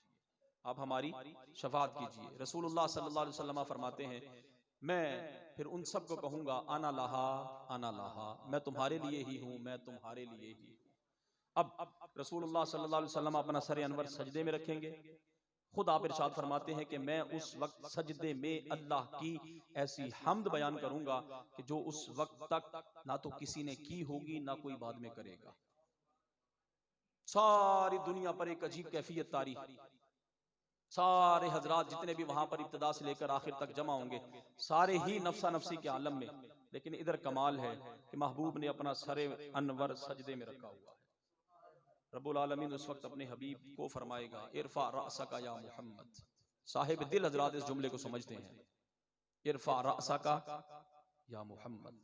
आप हमारी शफाअत कीजिए। रसूलुल्लाह सल्लल्लाहु अलैहि वसल्लम फरमाते हैं, मैं फिर उन सब को कहूंगा आना लाहा, आना लाहा, मैं तुम्हारे लिए ही हूं, मैं तुम्हारे लिए ही हूं। अब रसूलुल्लाह सल्लल्लाहु अलैहि वसल्लम अपना सर अनवर सजदे में रखेंगे। खुद आप इरशाद फरमाते हैं कि मैं उस वक्त सजदे में अल्लाह की ऐसी हम्द बयान करूंगा कि जो उस वक्त तक ना तो किसी ने की होगी ना कोई बाद में करेगा। सारी दुनिया पर एक अजीब कैफियत तारी, सारे हजरात जितने भी वहां पर इब्तिदा से लेकर आखिर तक जमा होंगे, सारे ही नफसा नफसी के आलम में। लेकिन इधर कमाल है कि महबूब ने अपना सरे अनवर सजदे में रखा हुआ है। रब्बुल आलमीन उस वक्त अपने हबीब को फरमाएगा, इरफा रअसका या मोहम्मद। साहिब दिल हजरात इस जुमले को समझते हैं, इरफा रअसका या मोहम्मद।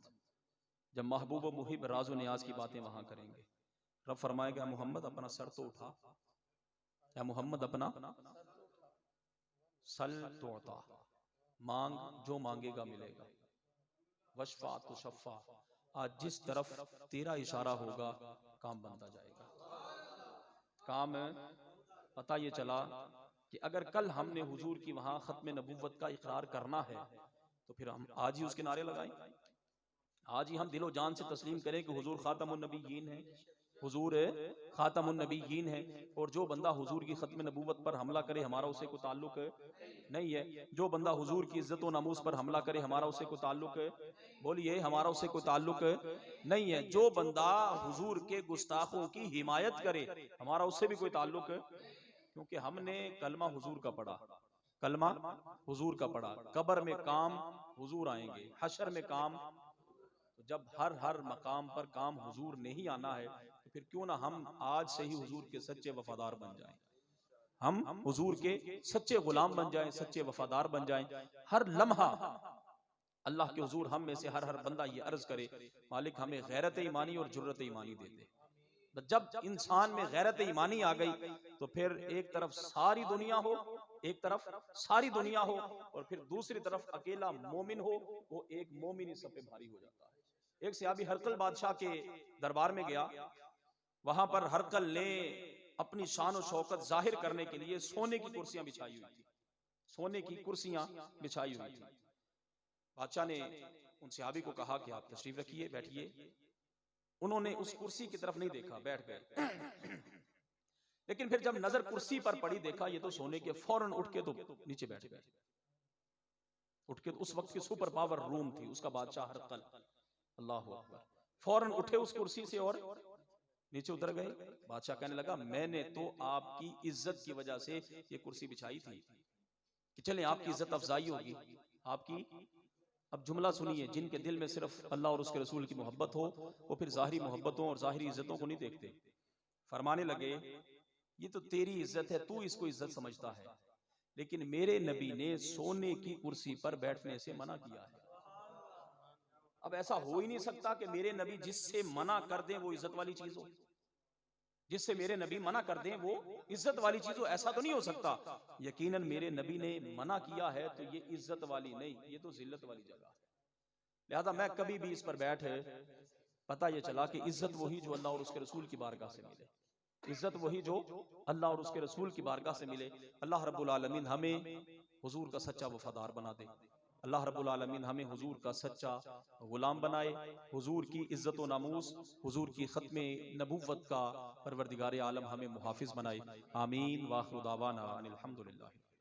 जब महबूब व मुहिब राजो नियाज की बातें वहां करेंगे, रब फरमाएगा मोहम्मद अपना सर तो उठा, या मोहम्मद अपना सल तोता, मांग जो मांगेगा मिलेगा, वशफा तो शफा, आज जिस तरफ तेरा इशारा होगा काम बनता जाएगा। काम पता ये चला कि अगर कल हमने हुजूर की वहां खत्म नबूवत का इकरार करना है तो फिर हम आज ही उसके नारे लगाएं, आज ही हम दिलो जान से तस्लीम करें कि हुजूर खातमुन नबीयीन है, हुजूर खातमुन नबीयीन है। और जो बंदा हुजूर की खत्म नबूवत पर हमला करे हमारा उससे कोई ताल्लुक नहीं है। जो बंदा हुजूर की इज्जत व नामूस पर हमला करे हमारा उससे कोई ताल्लुक, बोलिए, हमारा उससे कोई ताल्लुक नहीं है। जो बंदा हुजूर के गुस्ताखों की हिमायत करे हमारा उससे भी कोई ताल्लुक, क्योंकि हमने कलमा हुजूर का पढ़ा, कलमा हुजूर का पढ़ा। कब्र में काम हुजूर आएंगे, हशर में काम। तो जब हर मकाम पर काम हुजूर ने ही आना है तो फिर क्यों ना हम आज से ही हुजूर के सच्चे वफादार बन जाएं, हम हुजूर के सच्चे गुलाम बन जाएं, सच्चे वफादार बन जाएं। हर लम्हा अल्लाह के हुजूर हम में से हर बंदा ये अर्ज करे, मालिक हमें गैरत ईमानी और जुर्रत ईमानी दे दे। जब इंसान में गैरत ईमानी आ गई तो फिर एक तरफ सारी दुनिया हो, एक तरफ सारी दुनिया हो, और फिर दूसरी तरफ अकेला मोमिन हो, वो एक मोमिन ही सब पे भारी हो जाता है। एक सहाबी हरकल बादशाह के दरबार में गया, वहां पर हरकल ने अपनी शान और शौकत जाहिर करने के लिए सोने की कुर्सियां बिछाई हुई थी, सोने की कुर्सियां बिछाई हुई थी। बादशाह ने उन सहाबी को कहा कि आप तशरीफ रखिए, बैठिए। उन्होंने उस कुर्सी की तरफ नहीं देखा, बैठ गए। लेकिन फिर जब नजर कुर्सी पर पड़ी, देखा ये तो सोने के, फौरन उठ के तो नीचे बैठ गए। उठ के, उस वक्त की सुपर पावर रूम थी, उसका बादशाह हरकल, अल्लाह अकबर, फौरन उठे उस कुर्सी से और नीचे उतर गए। बादशाह कहने लगा, मैंने तो आपकी इज्जत की वजह से ये कुर्सी बिछाई थी कि चले आपकी इज्जत अफजाई होगी, आपकी। अब जुमला सुनिए, जिनके दिल में सिर्फ अल्लाह और उसके रसूल की मोहब्बत हो वो फिर जाहिरी मोहब्बतों और जाहिरी इज्जतों को नहीं देखते। फरमाने लगे, ये तो तेरी इज्जत है, तू इसको इज्जत समझता है, लेकिन मेरे नबी ने सोने की कुर्सी पर बैठने से मना किया है। अब ऐसा हो ही नहीं सकता कि मेरे नबी जिससे मना कर दें वो इज्जत वाली चीज हो, जिससे मेरे नबी मना कर दें वो इज्जत वाली चीज हो, ऐसा तो नहीं हो सकता। यकीनन मेरे नबी ने मना किया है तो ये इज्जत वाली नहीं, ये तो जिल्लत वाली जगह है। लिहाजा मैं कभी भी इस पर बैठे, पता ये चला कि इज्जत वही जो अल्लाह और उसके रसूल की बारगाह से मिले, इज्जत वही जो अल्लाह और उसके रसूल की बारगाह से मिले। अल्लाह रब्बुल आलमीन हमें हुजूर का सच्चा वफादार बना दे। अल्लाह रब्बुल आलमीन हमें हुजूर का सच्चा गुलाम बनाए, हुजूर की इज्जत व नामूस, हुजूर की खत्मे नबूवत का परवरदिगार आलम हमें मुहाफिज बनाए। आमीन। वाखिर दावाना अनिल हम्दुलिल्लाह।